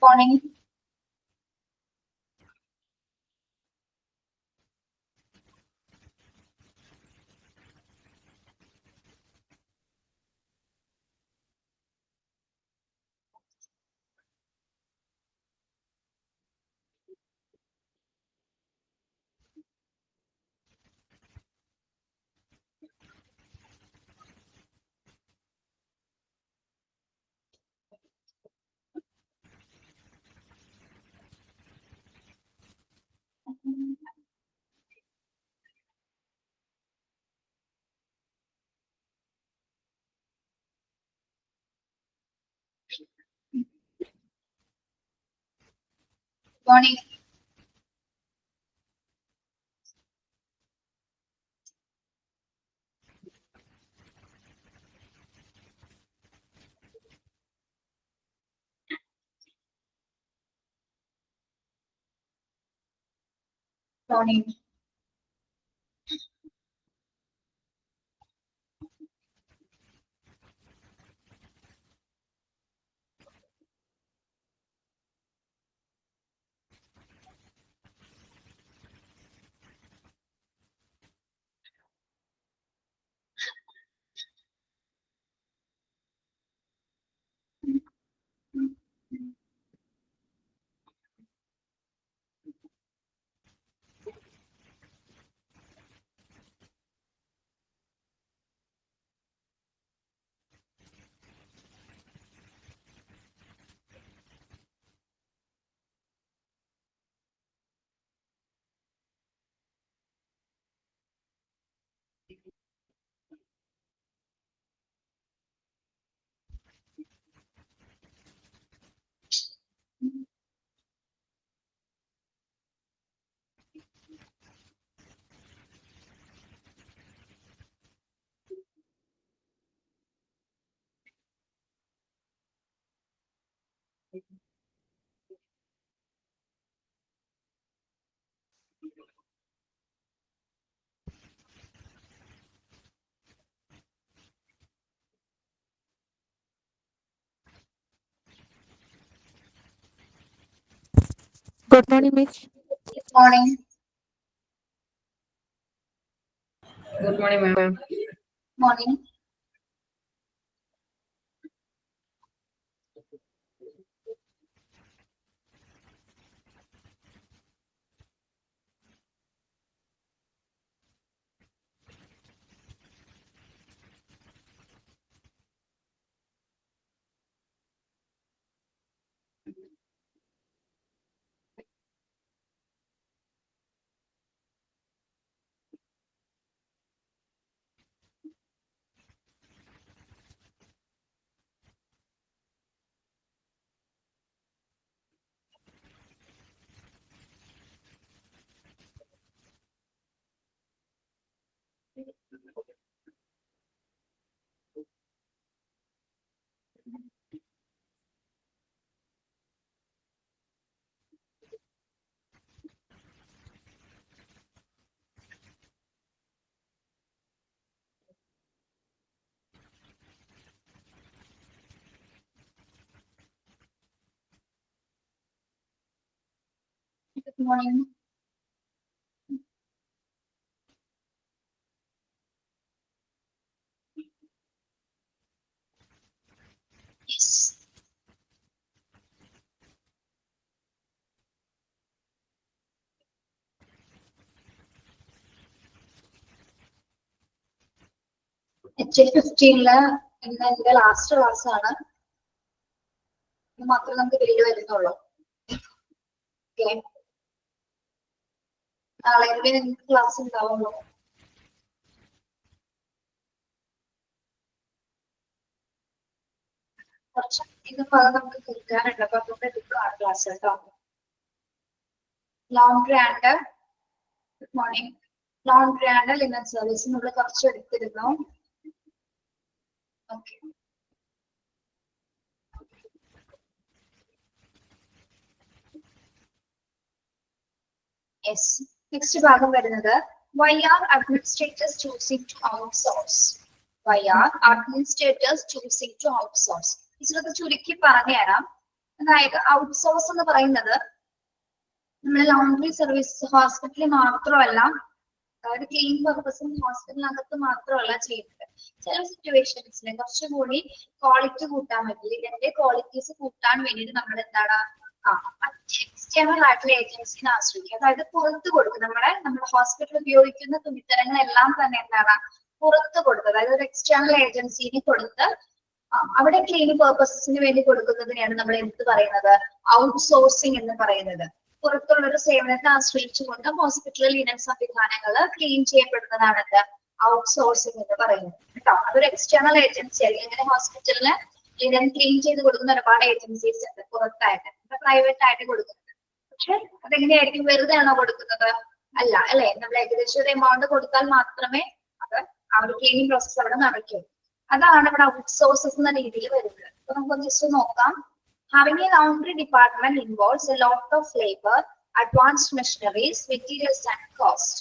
Morning. Morning. Morning. Good morning, Miss. Morning. Good morning, ma'am. Morning. Good morning. Yes. HA15 ഇന്ന് എന്റെ last class ആണ്. ഇത് മാത്രമേ നമുക്ക് വീട് വരുന്നുള്ളൂ. ഓക്കെ. നാളെ നിങ്ങൾക്ക് ക്ലാസ് ഉണ്ടാവുള്ളൂ. കുറച്ച് ഇത് ഭാഗം നമുക്ക് തീർക്കാനുണ്ട്. അപ്പൊ അതുകൊണ്ട് എടുക്കുകയാണ് ക്ലാസ് കേട്ടോ. Laundry and good morning. Laundry and linen service നമ്മൾ കുറച്ച് എടുത്തിരുന്നു. ഓക്കെ. യെസ്. നെക്സ്റ്റ് ഭാഗം വരുന്നത് why are administrators choosing to outsource? Why are administrators choosing to outsource? ഇതിലൊക്കെ ചുരുക്കി പറഞ്ഞുതരാം. അതായത് ഔട്ട്സോഴ്സ് എന്ന് പറയുന്നത് നമ്മുടെ ലോണ്ടറി സർവീസ് ഹോസ്പിറ്റലിൽ മാത്രമല്ല, അതായത് ക്ലീൻ പർപ്പസും ഹോസ്പിറ്റലിനകത്ത് മാത്രമല്ല ചെയ്യുന്നത്. ചില സിറ്റുവേഷൻസിൽ കുറച്ചുകൂടി ക്വാളിറ്റി കൂട്ടാൻ പറ്റില്ല, ഇതിന്റെ ക്വാളിറ്റീസ് കൂട്ടാൻ വേണ്ടിയിട്ട് നമ്മൾ എന്താണ് എക്സ്റ്റേണൽ ആയിട്ടുള്ള ഏജൻസിനെ ആശ്രയിക്കുക. അതായത് പുറത്ത് കൊടുക്കും. നമ്മുടെ ഹോസ്പിറ്റലിൽ ഉപയോഗിക്കുന്ന തുണിത്തരങ്ങളെല്ലാം തന്നെ എന്താണ് പുറത്ത് കൊടുക്കുക. അതായത് ഒരു എക്സ്റ്റേണൽ ഏജൻസിനെ കൊടുത്ത് അവിടെ ക്ലീനിങ് പർപ്പസസിന് വേണ്ടി കൊടുക്കുന്നതിനെയാണ് നമ്മൾ എന്ത് പറയുന്നത്, ഔട്ട്സോഴ്സിങ് എന്ന് പറയുന്നത്. പുറത്തുള്ള ഒരു സേവനത്തെ ആശ്രയിച്ചുകൊണ്ട് ഹോസ്പിറ്റലിൽ ലിനൻ സംവിധാനങ്ങൾ ക്ലീൻ ചെയ്യപ്പെടുന്നതാണ് ഔട്ട്സോഴ്സിംഗ് എന്ന് പറയുന്നത് കേട്ടോ. അതൊരു എക്സ്റ്റേണൽ ഏജൻസി അല്ലെങ്കിൽ ഇങ്ങനെ ഹോസ്പിറ്റലിന് ലിനൻ ക്ലീൻ ചെയ്ത് കൊടുക്കുന്ന ഒരുപാട് ഏജൻസീസ് ഉണ്ട് പുറത്തായിട്ട്, പ്രൈവറ്റ് ആയിട്ട് കൊടുക്കുന്നത്. പക്ഷെ അതെങ്ങനെയായിരിക്കും, വെറുതെ ആണോ കൊടുക്കുന്നത്? അല്ല അല്ലെ, നമ്മൾ ഏകദേശം ഒരു എമൗണ്ട് കൊടുത്താൽ മാത്രമേ അത് ആ ഒരു ക്ലീനിങ് പ്രോസസ് അവിടെ നടക്കൂ. അതാണ് ഇവിടെ ഔട്ട്സോഴ്സസ് എന്ന രീതിയിൽ വരുന്നത്. അപ്പൊ നമുക്ക് ജസ്റ്റ് നോക്കാം. Having a laundry department involves a lot of labor, advanced machineries, materials and cost.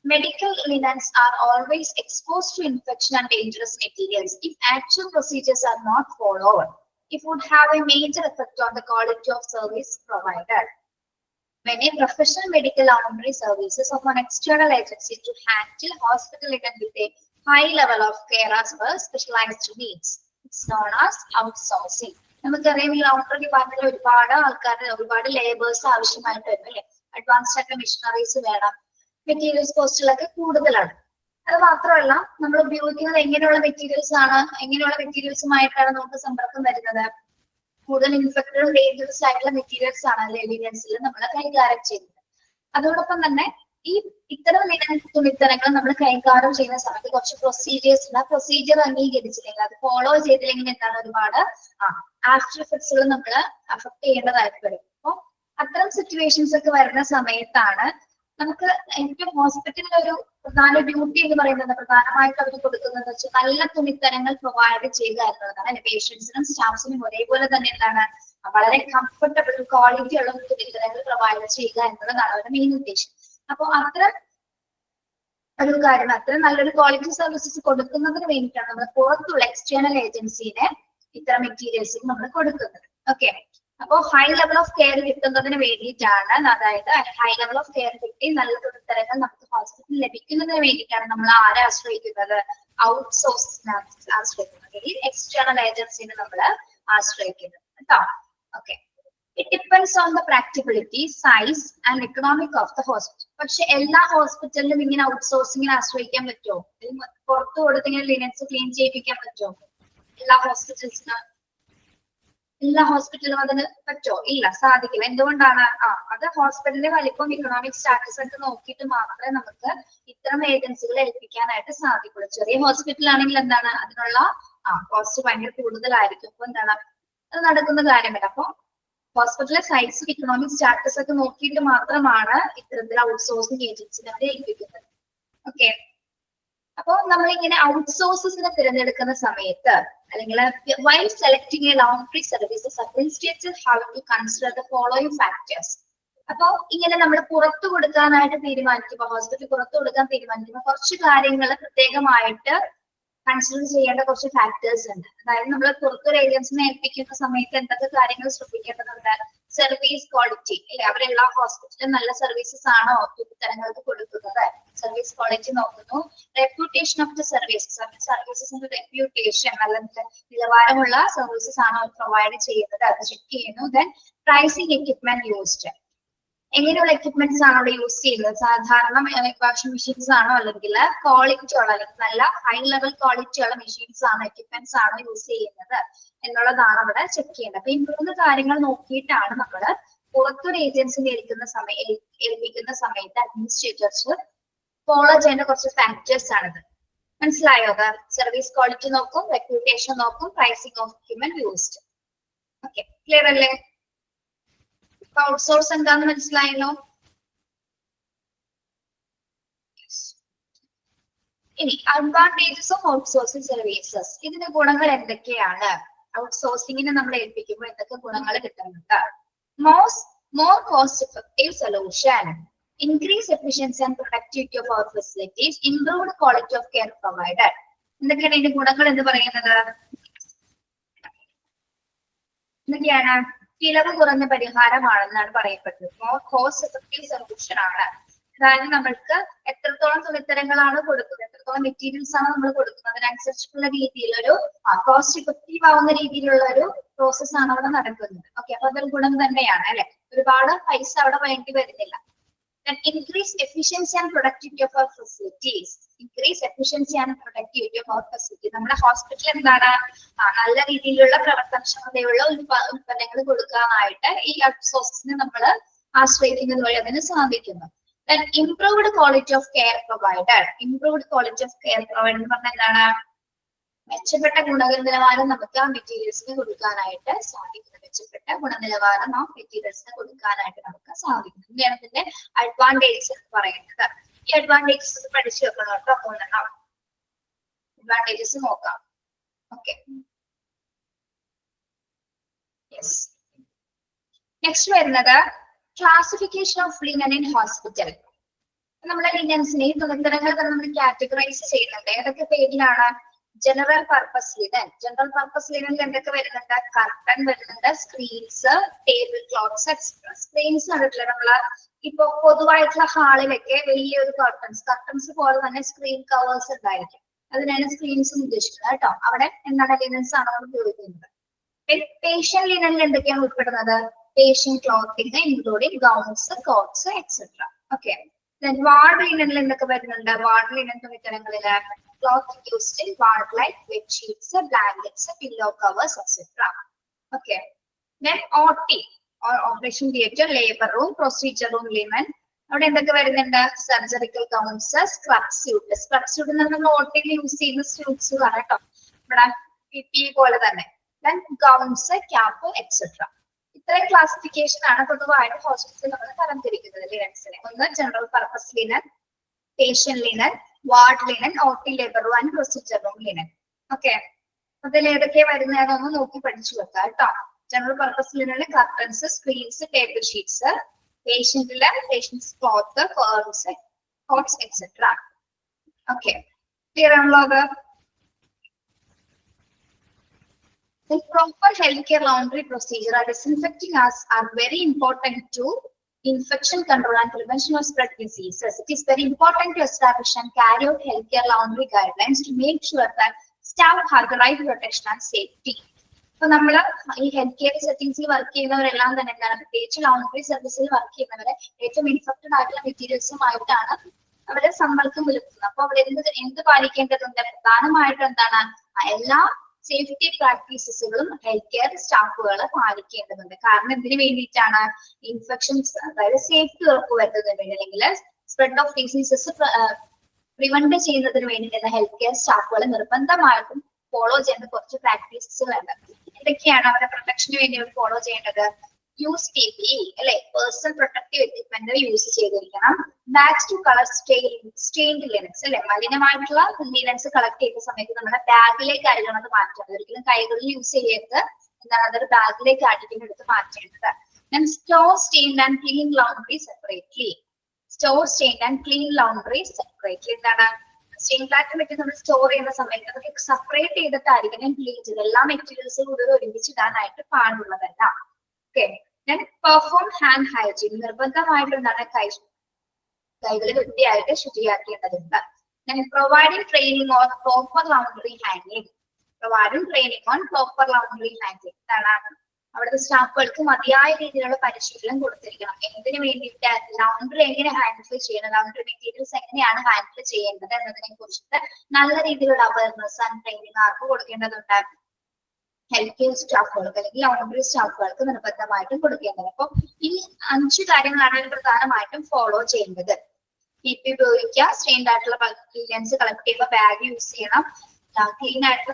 Medical linens are always exposed to infection and dangerous materials. If actual procedures are not followed, it would have a major effect on the quality of service provided. Many professional medical laundry services of an external agency to handle hospital linen with a high level of care as per specialized needs. It's known as outsourcing. നമുക്കറിയാം ഈ laundry ഡിപ്പാർട്ട്മെന്റിൽ ഒരുപാട് ആൾക്കാർ, ഒരുപാട് labours ആവശ്യമായിട്ട് വരും അല്ലെ. Advanced ആയിട്ട് മെഷീനറീസ് വേണം, മെറ്റീരിയൽസ് കോസ്റ്റുകളൊക്കെ കൂടുതലാണ്. അത് മാത്രമല്ല, നമ്മൾ ഉപയോഗിക്കുന്നത് എങ്ങനെയുള്ള മെറ്റീരിയൽസ് ആണ്, എങ്ങനെയുള്ള മെറ്റീരിയൽസുമായിട്ടാണ് നമുക്ക് സമ്പർക്കം വരുന്നത്, കൂടുതൽ ഇൻഫെക്റ്റഡും ഡേഞ്ചറസ് ആയിട്ടുള്ള മെറ്റീരിയൽസ് ആണ് അല്ലെ ലിനൻസിൽ നമ്മൾ കൈകാര്യം ചെയ്യുന്നത്. അതോടൊപ്പം തന്നെ ഈ ഇത്തരം ലിനൻ തുണിത്തരങ്ങൾ നമ്മൾ കൈകാര്യം ചെയ്യുന്ന സമയത്ത് കുറച്ച് പ്രൊസീജിയേഴ്സ് ഉണ്ട്. ആ പ്രൊസീജിയർ അംഗീകരിച്ചില്ലെങ്കിൽ, അത് ഫോളോ ചെയ്തില്ലെങ്കിൽ എന്താണ് ഒരുപാട് ആഫ്റ്റർ എഫക്ട്സുകൾ നമ്മൾ അഫക്ട് ചെയ്യേണ്ടതായിട്ട് വരും. അപ്പൊ അത്തരം സിറ്റുവേഷൻസ് ഒക്കെ വരുന്ന സമയത്താണ് നമുക്ക് ഏറ്റവും ഹോസ്പിറ്റലിൽ ഒരു പ്രധാന ഡ്യൂട്ടി എന്ന് പറയുന്നത്, പ്രധാനമായിട്ട് അവർ കൊടുക്കുന്നത് വെച്ചാൽ നല്ല തുണിത്തരങ്ങൾ പ്രൊവൈഡ് ചെയ്യുക എന്നുള്ളതാണ്. അല്ലെ, പേഷ്യൻസിനും സ്റ്റാഫ്സിനും ഒരേപോലെ തന്നെ എന്താണ് വളരെ കംഫർട്ടബിൾ ക്വാളിറ്റി ഉള്ള തുണിത്തരങ്ങൾ പ്രൊവൈഡ് ചെയ്യുക എന്നുള്ളതാണ് അവരുടെ മെയിൻ ഉദ്ദേശം. അപ്പൊ അത്തരം ഒരു കാര്യം, അത്തരം നല്ലൊരു ക്വാളിറ്റി സർവീസസ് കൊടുക്കുന്നതിന് വേണ്ടിയിട്ടാണ് നമ്മൾ പുറത്തുള്ള എക്സ്റ്റേണൽ ഏജൻസിനെ ഇത്തരം മെറ്റീരിയൽസ് നമ്മൾ കൊടുക്കുന്നത്. ഓക്കെ, അപ്പോ ഹൈ ലെവൽ ഓഫ് കെയർ കിട്ടുന്നതിന് വേണ്ടിയിട്ടാണ്, അതായത് ഹൈ ലെവൽ ഓഫ് കെയർ കിട്ടി നല്ല തുണിത്തരങ്ങൾ നമുക്ക് ഹോസ്പിറ്റലിൽ ലഭിക്കുന്നതിന് വേണ്ടിയിട്ടാണ് നമ്മൾ ആരെ ആശ്രയിക്കുന്നത്, ഔട്ട്സോഴ്സിനെ ആശ്രയിക്കുന്നത്, ഈ എക്സ്റ്റേണൽ ഏജൻസിനെ നമ്മൾ ആശ്രയിക്കുന്നത് കേട്ടോ. Okay, it depends on the practicability, size and economic of the hospital. പക്ഷെ എല്ലാ ഹോസ്പിറ്റലിലും ഇങ്ങനെ ഔട്ട്സോഴ്സിങ്ങിനെ ആശ്രയിക്കാൻ പറ്റുമോ? പുറത്തു കൊടുത്ത് ഇങ്ങനെ ലിനൻസ് ക്ലീൻ ചെയ്യിപ്പിക്കാൻ പറ്റുമോ? എല്ലാ ഹോസ്പിറ്റലും അതിന് പറ്റുമോ? ഇല്ല, സാധിക്കില്ല. എന്തുകൊണ്ടാണ്? അത് ഹോസ്പിറ്റലിന്റെ വലിപ്പം, ഇക്കണോമിക് സ്റ്റാറ്റസ് ഒക്കെ നോക്കിയിട്ട് മാത്രമേ നമുക്ക് ഇത്തരം ഏജൻസികളെ ഏൽപ്പിക്കാനായിട്ട് സാധിക്കുള്ളൂ. ചെറിയ ഹോസ്പിറ്റൽ ആണെങ്കിൽ എന്താണ് അതിനുള്ള കോസ്റ്റ് ഭയങ്കര കൂടുതലായിരിക്കും. അപ്പൊ എന്താണ് അത് നടക്കുന്ന കാര്യമല്ല. അപ്പൊ ഹോസ്പിറ്റലിലെ സൈസും ഇക്കണോമിക് സ്റ്റാറ്റസ് ഒക്കെ നോക്കിയിട്ട് മാത്രമാണ് ഇത്തരത്തിൽ ഔട്ട്സോഴ്സിംഗ് ഏജൻസിനെ അവരെ ഏൽപ്പിക്കുന്നത്. ഓക്കെ, അപ്പൊ നമ്മൾ ഇങ്ങനെ ഔട്ട്സോഴ്സസിനെ തിരഞ്ഞെടുക്കുന്ന സമയത്ത്, അല്ലെങ്കിൽ while selecting a laundry services, administrators have to consider the following factors. അപ്പൊ ഇങ്ങനെ നമ്മൾ പുറത്തു കൊടുക്കാനായിട്ട് തീരുമാനിക്കുമ്പോൾ, ഹോസ്പിറ്റൽ പുറത്തു കൊടുക്കാൻ തീരുമാനിക്കുമ്പോൾ കുറച്ച് കാര്യങ്ങൾ പ്രത്യേകമായിട്ട് കൺസിഡർ ചെയ്യേണ്ട കുറച്ച് ഫാക്ടേഴ്സ് ഉണ്ട്. അതായത് നമ്മൾ പുറത്തൊരു ഏജൻസിനെ ഏൽപ്പിക്കുന്ന സമയത്ത് എന്തൊക്കെ കാര്യങ്ങൾ ശ്രദ്ധിക്കേണ്ടതുണ്ട്? സർവീസ് ക്വാളിറ്റി അല്ലെ, അവരെല്ലാ ഹോസ്പിറ്റലും നല്ല സർവീസസ് ആണോ തുണിത്തരങ്ങൾക്ക് കൊടുക്കുന്നത്, സർവീസ് ക്വാളിറ്റി നോക്കുന്നു. റെപ്യൂട്ടേഷൻ ഓഫ് ദ സർവീസസിന്റെ റെപ്യൂട്ടേഷൻ, നല്ല നിലവാരമുള്ള സർവീസസ് ആണോ പ്രൊവൈഡ് ചെയ്യുന്നത്, അത് ചെക്ക് ചെയ്യുന്നു. ദെൻ പ്രൈസിങ് എക്യുപ്മെന്റ് യൂസ്ഡ്, എങ്ങനെയുള്ള എക്യുപ്മെന്റ്സ് ആണ് അവിടെ യൂസ് ചെയ്യുന്നത്, സാധാരണ വാഷിംഗ് മെഷീൻസ് ആണോ അല്ലെങ്കിൽ ക്വാളിറ്റി ഉള്ള, അല്ലെങ്കിൽ നല്ല ഹൈ ലെവൽ ക്വാളിറ്റി ഉള്ള മെഷീൻസ് ആണോ, എക്യുപ്മെന്റ്സ് ആണോ യൂസ് ചെയ്യുന്നത് എന്നുള്ളതാണ് അവിടെ ചെക്ക് ചെയ്യേണ്ടത്. അപ്പൊ ഈ 3 കാര്യങ്ങൾ നോക്കിയിട്ടാണ് നമ്മൾ പുറത്തൊരു ഏജൻസിനെ ഏൽപ്പിക്കുന്ന സമയത്ത് അഡ്മിനിസ്ട്രേറ്റേഴ്സ് ഫോളോ ചെയ്യേണ്ട കുറച്ച് ഫാക്ടേഴ്സ് ആണിത്. മനസ്സിലായോ? സർവീസ് ക്വാളിറ്റി നോക്കും, റെപ്യൂട്ടേഷൻ നോക്കും, pricing of equipment used. Okay, clear അല്ലേ? ഔട്ട്സോഴ്സ് എന്താന്ന് മനസ്സിലായല്ലോ. ഇനി അഡ്വാൻറ്റേജസ് ഓഫ് ഔട്ട്സോഴ്സിംഗ് സർവീസസ്, ഇതിന്റെ ഗുണങ്ങൾ എന്തൊക്കെയാണ്? ഔട്ട്സോഴ്സിംഗിനെ നമ്മൾ ഏൽപ്പിക്കുമ്പോൾ എന്തൊക്കെ ഗുണങ്ങൾ കിട്ടുന്നുണ്ട്? More cost effective solution, increase efficiency and productivity of our facilities, improved quality of care provided. എന്തൊക്കെയാണ് ഇതിന്റെ ഗുണങ്ങൾ എന്ന് പറയുന്നത്? എന്തൊക്കെയാണ്? ചിലവ് കുറഞ്ഞ പരിഹാരമാണെന്നാണ് പറയപ്പെട്ടത്. മോർ കോസ്റ്റ് എഫക്റ്റീവ് സൊല്യൂഷൻ ആണ്. അതായത് നമ്മൾക്ക് എത്രത്തോളം തുണിത്തരങ്ങളാണ് കൊടുക്കുന്നത്, എത്രത്തോളം മെറ്റീരിയൽസ് ആണ് നമ്മൾ കൊടുക്കുന്നത്, അതിനനുസരിച്ചിട്ടുള്ള രീതിയിലൊരു കോസ്റ്റ് ഇഫക്റ്റീവ് ആവുന്ന രീതിയിലുള്ള ഒരു പ്രോസസ് ആണ് അവിടെ നടക്കുന്നത്. ഓക്കെ, അപ്പൊ അതൊരു ഗുണം തന്നെയാണ് അല്ലെ. ഒരുപാട് പൈസ അവിടെ വേണ്ടി വരുന്നില്ല. Then increase efficiency and productivity of our facilities. Increase efficiency and productivity of our facility. നമ്മുടെ ഹോസ്പിറ്റൽ എന്താണ്, നല്ല രീതിയിലുള്ള പ്രവർത്തനക്ഷമതയുള്ള ഉൽപ്പന്നങ്ങൾ കൊടുക്കാനായിട്ട് ഈ ഔട്ട്സോഴ്സിനെ നമ്മൾ ആശ്രയിക്കുന്നത് വഴി അതിന് സാധിക്കുന്നു. Then improved quality of care provided. Improved quality of care provided എന്ന് പറഞ്ഞാൽ എന്താണ്, മെച്ചപ്പെട്ട ഗുണനിലവാരം നമുക്ക് ആ മെറ്റീരിയൽസിന് കൊടുക്കാനായിട്ട് സാധിക്കുന്നു. മെച്ചപ്പെട്ട ഗുണനിലവാരം ആ മെറ്റീരിയൽസിന് കൊടുക്കാനായിട്ട് നമുക്ക് സാധിക്കുന്നു. ഇങ്ങനെയാണ് ഇതിന്റെ അഡ്വാൻറ്റേജസ് എന്ന് പറയുന്നത്. ഈ അഡ്വാൻറ്റേജസ് പഠിച്ചു വെക്കണം കേട്ടോ. മൂന്നെണ്ണം അഡ്വാൻറ്റേജസ് നോക്കാം. Okay, yes. നെക്സ്റ്റ് വരുന്നത് classification of linen in hospital. നമ്മുടെ ലിനൻസിനെ തുണിത്തരങ്ങൾ നമ്മൾ കാറ്റഗറൈസ് ചെയ്യുന്നുണ്ട്. ഏതൊക്കെ പേജിലാണ്? General purpose linen. General purpose ലിനനിൽ എന്തൊക്കെ വരുന്നുണ്ട്? കർട്ടൻ വരുന്നുണ്ട്, screens, table cloths etcetera. Screens കണ്ടിട്ടില്ല നമ്മള് ഇപ്പൊ പൊതുവായിട്ടുള്ള ഹാളിലൊക്കെ വലിയൊരു കർട്ടൻസ് പോലെ തന്നെ സ്ക്രീൻ കവേഴ്സ് ഉണ്ടായിരിക്കും. അതിനാണ് സ്ക്രീൻസ് ഉദ്ദേശിക്കുന്നത് കേട്ടോ. അവിടെ എന്താണ് ലിനൻസ് ആണ് നമ്മൾ ഉപയോഗിക്കുന്നത്. പേഷ്യന്റ് ലിനനിൽ എന്തൊക്കെയാണ് ഉൾപ്പെടുന്നത്? Patient clothing including gowns, coats etcetera. Okay, ward ലിനനിൽ എന്തൊക്കെ വരുന്നുണ്ട്? വാർഡ് ലിനൻ തുണിത്തരങ്ങളില് cloth used in ward like bed sheets, blankets, pillow covers, etc. Okay. Then OT or operation theatre, labor room, procedure room linen. അവിടെ എന്തൊക്കെ വരുന്നുണ്ട്? Surgical gowns, scrub suit. Scrub suit എന്ന് പറഞ്ഞാൽ OT-യിൽ use ചെയ്യുന്ന suites ആണ് കേട്ടോ. ഇവിടെ PPE പോലെ തന്നെ. Then gowns, cap etcetera. ഇത്രയും ക്ലാസിഫിക്കേഷൻ ആണ് പൊതുവായിട്ട് ഹോസ്പിറ്റലിൽ നമ്മൾ തരംതിരിക്കുന്നത് ലിനൻസിനെ. ഒന്ന് general purpose linen, patient linen, ward linen, OT labour room and procedure room linen. Okay, അതിൽ ഏതൊക്കെ വരുന്നതെന്നൊന്ന് നോക്കി പഠിച്ചു വെക്കാം കേട്ടോ. ജനറൽ പർപ്പസ് ലിനനിൽ കർട്ടൻസ്, സ്ക്രീൻസ്, ടേബിൾ ഷീറ്റ്സ്. പേഷ്യന്റില് patients cloth, curves, coats etcetera. Okay, clear ആണല്ലോ അത്? The proper healthcare laundry procedure or disinfecting us are very important to infection control and prevention of spread diseases. It is very important to establish and carry out healthcare laundry guidelines to make sure that staff have the right protection and safety. So, നമ്മള് ഈ health care സെറ്റിംഗ്സിൽ work ചെയ്യുന്നവരെല്ലാം തന്നെ എന്താണ്, പ്രത്യേകിച്ച് laundry സർവീസിൽ work ചെയ്യുന്നവരെ ഏറ്റവും infected ആയിട്ടുള്ള മെറ്റീരിയൽസുമായിട്ടാണ് അവരെ സമ്പർക്കം പുലർത്തുന്നത്. അപ്പൊ അവർ എന്ത് പാലിക്കേണ്ടതുണ്ട്? പ്രധാനമായിട്ടും എന്താണ്, എല്ലാ സേഫ്റ്റി പ്രാക്ടീസസുകളും ഹെൽത്ത് കെയർ സ്റ്റാഫുകൾ പാലിക്കേണ്ടതുണ്ട്. കാരണം എന്തിനു വേണ്ടിയിട്ടാണ്? ഇൻഫെക്ഷൻസ്, അതായത് സേഫ്റ്റി ഉറപ്പുവരുത്തുന്നതിന് വേണ്ടി, അല്ലെങ്കിൽ സ്പ്രെഡ് ഓഫ് ഡിസീസസ് പ്രിവെന്റ് ചെയ്യുന്നതിന് വേണ്ടിയിട്ട് ഹെൽത്ത് കെയർ സ്റ്റാഫുകൾ നിർബന്ധമായിട്ടും ഫോളോ ചെയ്യേണ്ട കുറച്ച് പ്രാക്ടീസസുകളുണ്ട്. എന്തൊക്കെയാണ് അവരുടെ പ്രൊട്ടക്ഷന് വേണ്ടി അവർ ഫോളോ ചെയ്യേണ്ടത്? യൂസ് PPE അല്ലെ, പേഴ്സണൽ പ്രൊട്ടക്റ്റീവ് എക്വിപ്മെന്റ് യൂസ് ചെയ്തിരിക്കണം. Bags to colour stained linens അല്ലെ, മലിനമായിട്ടുള്ള ലിനൻസ് കളക്ട് ചെയ്യുന്ന സമയത്ത് നമ്മുടെ ബാഗിലേക്ക് ആയിരിക്കണം അത് മാറ്റേണ്ടത്. ഒരിക്കലും കൈകളിൽ യൂസ് ചെയ്യരുത്. എന്താണ്, അതൊരു ബാഗിലേക്ക് ആയിരിക്കും എടുത്ത് മാറ്റേണ്ടത്. Then store stained and clean laundry separately. Store stained and clean laundry separately. എന്താണ്, സ്റ്റെയിൻ ബ്ലാക്ക് പറ്റി നമ്മൾ സ്റ്റോർ ചെയ്യുന്ന സമയത്ത് അതൊക്കെ സെപ്പറേറ്റ് ചെയ്തിട്ടായിരിക്കണം ക്ലീൻ ചെയ്ത്. എല്ലാ മെറ്റീരിയൽസും കൂടുതൽ ഒരുമിച്ച് ഇടാനായിട്ട് പാടുള്ളതല്ല. Okay, then perform hand hygiene. നിർബന്ധമായിട്ട് എന്താണ്, കൈകൾ വൃത്തിയായിട്ട് ശുചിയാക്കേണ്ടതുണ്ട്. Then providing training on proper laundry handling. Providing training on proper laundry handling. എന്താണ്, അവിടുത്തെ സ്റ്റാഫുകൾക്ക് മതിയായ രീതിയിലുള്ള പരിശീലനം കൊടുത്തിരിക്കണം. എന്തിനു വേണ്ടിയിട്ട്? ലൗണ്ടറി എങ്ങനെ ഹാൻഡിൽ ചെയ്യണം, ലൗണ്ടറി മെറ്റീരിയൽസ് എങ്ങനെയാണ് ഹാൻഡിൽ ചെയ്യേണ്ടത് എന്നതിനെ കുറിച്ചിട്ട് നല്ല രീതിയിലുള്ള അവയർനെസ് ആൻഡ് ട്രെയിനിങ് ആർക്ക് കൊടുക്കേണ്ടതുണ്ട്? ഹെൽത്ത് കെയർ സ്റ്റാഫുകൾക്ക് അല്ലെങ്കിൽ ലൗണ്ടറി സ്റ്റാഫുകൾക്ക് നിർബന്ധമായിട്ടും കൊടുക്കേണ്ടത്. അപ്പൊ ഈ 5 കാര്യങ്ങളാണ് പ്രധാനമായിട്ടും ഫോളോ ചെയ്യേണ്ടത്. PPE ഉപയോഗിക്കുക, സ്റ്റെയിൻഡ് ആയിട്ടുള്ള ലിനൻസ് കളക്ട് ചെയ്യുമ്പോൾ ബാഗ് യൂസ് ചെയ്യണം, ക്ലീൻ ആയിട്ടുള്ള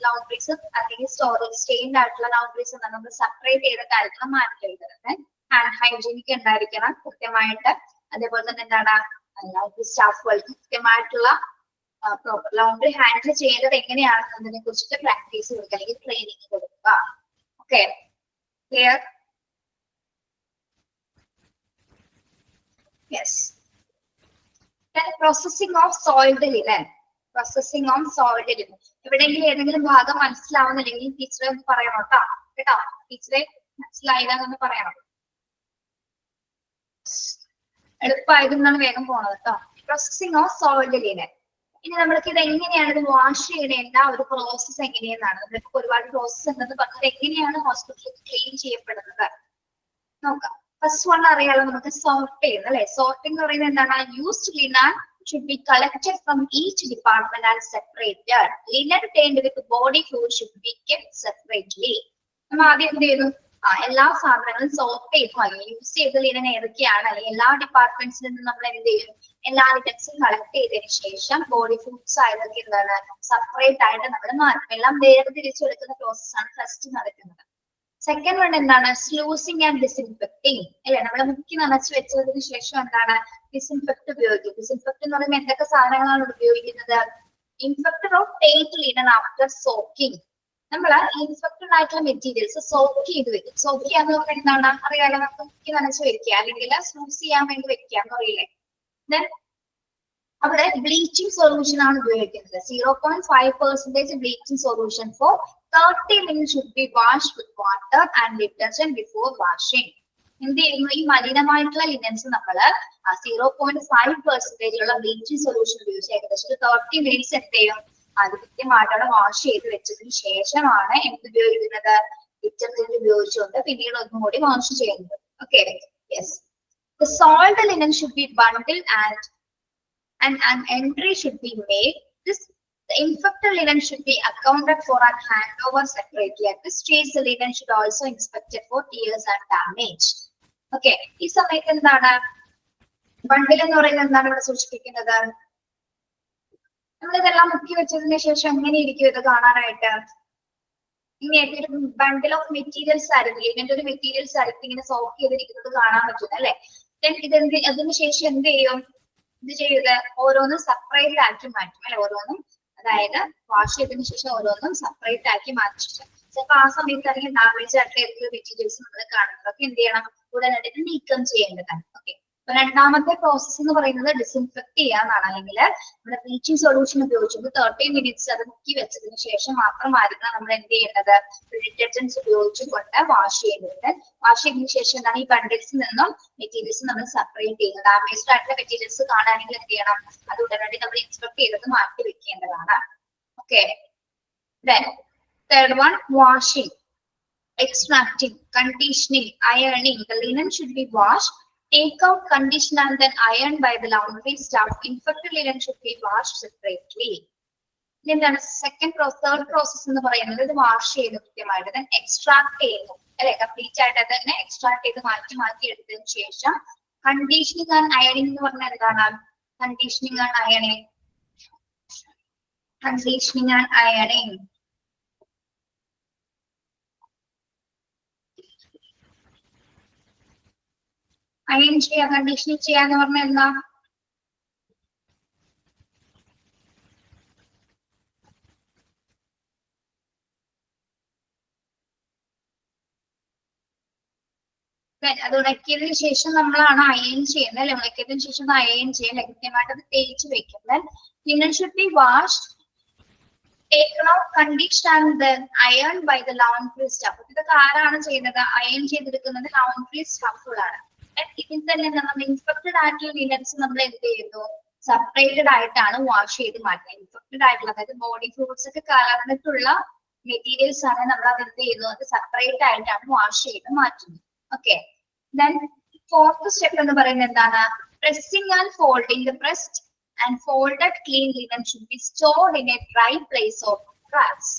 ലൗണ്ടറീസ് അല്ലെങ്കിൽ സ്റ്റോറേജ് സ്റ്റെയിൻഡ് ആയിട്ടുള്ള ലൗണ്ടറീസ് നമ്മൾ സെപ്പറേറ്റ് ചെയ്തിട്ടായിരിക്കണം മാറ്റേണ്ടത്. ഹാൻഡ് ഹൈജീനിക് ഉണ്ടായിരിക്കണം കൃത്യമായിട്ട്. അതേപോലെ തന്നെ എന്താണ്, ലൗണ്ടറി സ്റ്റാഫുകൾക്ക് കൃത്യമായിട്ടുള്ള പ്രോപ്പർ ലൗണ്ടറി ഹാൻഡിൽ ചെയ്യേണ്ടത് എങ്ങനെയാണെന്നതിനെ കുറിച്ചിട്ട് പ്രാക്ടീസ് കൊടുക്കുക അല്ലെങ്കിൽ ട്രെയിനിങ് കൊടുക്കുക. Okay, clear? Yes. Processing of soiled linen. Processing of soiled linen. എവിടെയെങ്കിലും ഏതെങ്കിലും ഭാഗം മനസ്സിലാവുന്നില്ലെങ്കിൽ ടീച്ചറെ ഒന്ന് പറയണം കേട്ടോ. ടീച്ചറെ മനസ്സിലായില്ലെന്ന് പറയണം. എളുപ്പമായതുകൊണ്ടാണ് വേഗം പോണത് കേട്ടോ. Processing of sold linen. ഇനി നമ്മൾക്ക് ഇത് എങ്ങനെയാണ് ഇത് വാഷ് ചെയ്യേണ്ട ഒരു പ്രോസസ് എങ്ങനെയെന്നാണ്. നമ്മൾക്ക് ഒരുപാട് പ്രോസസ് ഉണ്ടെന്ന് പറഞ്ഞത് എങ്ങനെയാണ് ഹോസ്പിറ്റലിൽ ക്ലീൻ ചെയ്യപ്പെടുന്നത് നോക്കാം. ഫസ്റ്റ് വൺ അറിയാലോ നമുക്ക്, സോർട്ട് ചെയ്യുന്നത് അല്ലെ. സോർട്ടിംഗ് എന്ന് പറയുന്നത് എന്താണ്? Used linen should be collected from each department and separated. Linen stained with body fluid should be kept separately. നമ്മൾ ആദ്യം എന്ത് ചെയ്തു? എല്ലാ സാധനങ്ങളും സോർട്ട് ചെയ്തു. യൂസ് ചെയ്ത ലിനൻ ഏതൊക്കെയാണ് അല്ലെങ്കിൽ എല്ലാ ഡിപ്പാർട്ട്മെന്റ്സിൽ നിന്നും നമ്മൾ എന്ത് ചെയ്യും? എല്ലാ ലിനൻസും കളക്ട് ചെയ്തതിനു ശേഷം ബോഡി ഫ്ലൂയിഡ്സ് ആയതൊക്കെ എന്താണ് സെപ്പറേറ്റ് ആയിട്ട് നമ്മൾ മാറ്റും. എല്ലാം വേർതിരിച്ചെടുക്കുന്ന പ്രോസസ് ആണ് ഫസ്റ്റ് നടക്കുന്നത്. സെക്കൻഡ് വൺ എന്താണ്? സ്ലൂസിങ് ആൻഡ് ഡിസിൻഫെക്ടിങ് അല്ലെ. നമ്മൾ മുക്കി നനച്ച് വെച്ചതിന് ശേഷം എന്താണ്? ഡിസിൻഫെക്ട് ഉപയോഗിക്കും. ഡിസിൻഫെക്ട് എന്ന് പറയുമ്പോൾ എന്തൊക്കെ സാധനങ്ങളാണ് ഉപയോഗിക്കുന്നത്? Infected of take linen after soaking. നമ്മൾ ഇൻഫെക്റ്റഡ് ആയിട്ടുള്ള മെറ്റീരിയൽസ് സോക്ക് ചെയ്ത് വെക്കും. സോക്ക് ചെയ്യാന്ന് പറഞ്ഞാൽ എന്താണ് അറിയാലോ, നമുക്ക് മുക്കി നനച്ച് വെക്കുക അല്ലെങ്കിൽ സ്ലൂസ് ചെയ്യാൻ വേണ്ടി വെക്കുക എന്ന് പറയില്ലേ. ദെൻ അവിടെ ബ്ലീച്ചിങ് സൊല്യൂഷൻ ആണ് ഉപയോഗിക്കുന്നത്. 0.5% bleaching solution for 30 minutes should be washed with water and detergent before washing. എന്ത് ചെയ്യുന്നു? ഈ മലിനമായിട്ടുള്ള ലിനൻസ് നമ്മൾ 0.5% ഉള്ള ബ്ലീച്ചിങ് സൊല്യൂഷൻ ഉപയോഗിച്ച് ഏകദേശം 30 minutes എന്ത് ചെയ്യും? അത് കൃത്യമായിട്ട് വാഷ് ചെയ്ത് വെച്ചതിന് ശേഷമാണ് എന്ത് ഉപയോഗിക്കുന്നത്? ഡിറ്റർജന്റ് ഉപയോഗിച്ചുകൊണ്ട് പിന്നീട് ഒന്നും കൂടി വാഷ് ചെയ്യുന്നത്. Okay, yes. The salt linen should be bundled and an entry should be made. The infected linen should be accounted for and handed over separately. At this stage, the linen should also inspected for tears and damage. Okay, ഈ സമയത്ത് എന്താണ് ബണ്ടിൽ എന്ന് പറയുന്നത്? എന്താണ് ഇവിടെ സൂചിപ്പിക്കുന്നത്? നമ്മളിതെല്ലാം മുക്കി വെച്ചതിന് ശേഷം എങ്ങനെ ഇരിക്കും ഇത് കാണാനായിട്ട്? ഇങ്ങനെയായിട്ട് ഒരു ബണ്ടിൽ ഓഫ് മെറ്റീരിയൽസ് ആയിരിക്കും, ലിനന്റെ ഒരു മെറ്റീരിയൽസ് ആയിരിക്കും ഇങ്ങനെ സോക്ക് ചെയ്തിരിക്കുന്നത് കാണാൻ പറ്റുന്നത് അല്ലെ. ഇതെന്ത് അതിനുശേഷം എന്ത് ചെയ്യും? ഇത് ചെയ്ത് ഓരോന്നും സെപ്പറേറ്റ് ആക്കി മാറ്റും അല്ലെ. ഓരോന്നും അതായത് വാഷ് ചെയ്തതിനു ശേഷം ഓരോന്നും സെപ്പറേറ്റ് ആക്കി മാറ്റി ചിലപ്പോൾ ആ സമയത്ത് അല്ലെങ്കിൽ ഡാമേജ് ആയിട്ടുള്ള ഏതൊക്കെ മെറ്റീരിയൽസ് നമ്മൾ കാണുന്നതൊക്കെ എന്ത് ചെയ്യണം? ഉടനടി നീക്കം ചെയ്യേണ്ടതാണ്. ഓക്കെ, അപ്പൊ രണ്ടാമത്തെ പ്രോസസ് എന്ന് പറയുന്നത് ഡിസിൻഫെക്ട് ചെയ്യാന്നാണ്. അല്ലെങ്കിൽ നമ്മുടെ ബ്ലീച്ചിങ് സൊല്യൂഷൻ ഉപയോഗിച്ചുകൊണ്ട് 30 minutes അത് മുക്കി വെച്ചതിന് ശേഷം മാത്രമായിരിക്കണം നമ്മൾ എന്ത് ചെയ്യേണ്ടത്? ഡിറ്റർജൻസ് ഉപയോഗിച്ചുകൊണ്ട് വാഷ് ചെയ്യേണ്ടത്. വാഷ് ചെയ്തതിനു ശേഷം എന്താണ് ഈ ബണ്ടിൽസിൽ നിന്നും മെറ്റീരിയൽസ് നമ്മൾ സെപ്പറേറ്റ് ചെയ്യുന്നത്. ഡാമേജ്ഡ് ആയിട്ടുള്ള മെറ്റീരിയൽസ് കാണുകയാണെങ്കിൽ എന്ത് ചെയ്യണം? അത് ഉടനടി നമ്മൾ ഇൻസ്പെക്ട് ചെയ്തത് മാറ്റി വെക്കേണ്ടതാണ്. Okay, third one washing, extracting, conditioning, ironing. The linen should be washed, take out, condition and then ironed by the laundry staff. Infected linen should be washed separately. എന്താണ് തേർഡ് പ്രോസസ് എന്ന് പറയുന്നത്? ഇത് wash ചെയ്ത് കൃത്യമായിട്ട് then extract ചെയ്യുന്നു അല്ലെ. Complete ആയിട്ട് തന്നെ എക്സ്ട്രാക്ട് ചെയ്ത് മാറ്റി എടുത്തതിന് ശേഷം കണ്ടീഷനിങ് ആൻഡ് അയണിങ് എന്ന് പറഞ്ഞാൽ എന്താണ്? കണ്ടീഷനിങ് ആൻഡ് അയണിങ്, കണ്ടീഷനിങ് ആൻഡ് അയണിങ്. അയൺ ചെയ്യുക, കണ്ടീഷനിങ് ചെയ്യാന്ന് പറഞ്ഞാൽ എന്താ? അത് ഉണക്കിയതിനു ശേഷം നമ്മളാണ് അയൺ ചെയ്യുന്നത് അല്ലെ. ഉണക്കിയതിനു ശേഷം അയൺ ചെയ്യാൻ കൃത്യമായിട്ട് അത് തേച്ച് വെക്കുന്നത്. linen should be washed, taken out, conditioned and then ironed by the laundry staff. ഇതൊക്കെ ആരാണ് ചെയ്യുന്നത്? അയൺ ചെയ്തെടുക്കുന്നത് laundry സ്റ്റാഫുകളാണ്. ഇതിൽ തന്നെ നമ്മൾ ഇൻഫെക്റ്റഡ് ആയിട്ടുള്ള ലിനൻസ് നമ്മൾ എന്ത് ചെയ്യുന്നു? സെപ്പറേറ്റഡ് ആയിട്ടാണ് വാഷ് ചെയ്ത് മാറ്റുന്നത്. ഇൻഫെക്റ്റഡ് ആയിട്ടുള്ള അതായത് ബോഡി ഫ്ലൂയിഡ്സ് ഒക്കെ കലർന്നിട്ടുള്ള മെറ്റീരിയൽസ് ആണ് നമ്മൾ അത് എന്ത് ചെയ്യുന്നു? അത് സെപ്പറേറ്റ് ആയിട്ടാണ് വാഷ് ചെയ്ത് മാറ്റുന്നത്. ഓക്കെ, then fourth step എന്ന് പറയുന്നത് എന്താണ്? pressing and folding. The pressed and folded clean linen should be stored in a dry place or racks.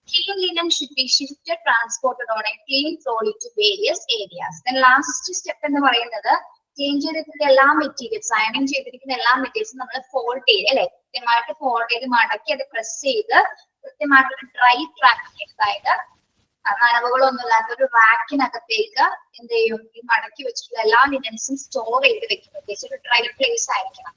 Clean linen should be shifted, transported on a clean trolley to various areas. Then last step എന്ന് പറയുന്നത് clean ചെയ്തിരിക്കുന്ന എല്ലാ materials, അയണിങ് ചെയ്തിരിക്കുന്ന എല്ലാ മെറ്റീരിയൽസും നമ്മൾ fold ചെയ്ത് അല്ലെ കൃത്യമായിട്ട് ഫോൾഡ് ചെയ്ത് മടക്കി അത് പ്രസ് ചെയ്ത് കൃത്യമായിട്ട് ഡ്രൈ ട്രാക്ക്, അതായത് നനവുകളൊന്നും ഇല്ലാത്ത ഒരു റാക്കിനകത്തേക്ക് എന്ത് ചെയ്യും? ഈ മടക്കി വെച്ചിട്ടുള്ള എല്ലാ ലിനൻസും സ്റ്റോർ ചെയ്ത് വെക്കും. പ്രത്യേകിച്ച് ഒരു ഡ്രൈ പ്ലേസ് ആയിരിക്കണം.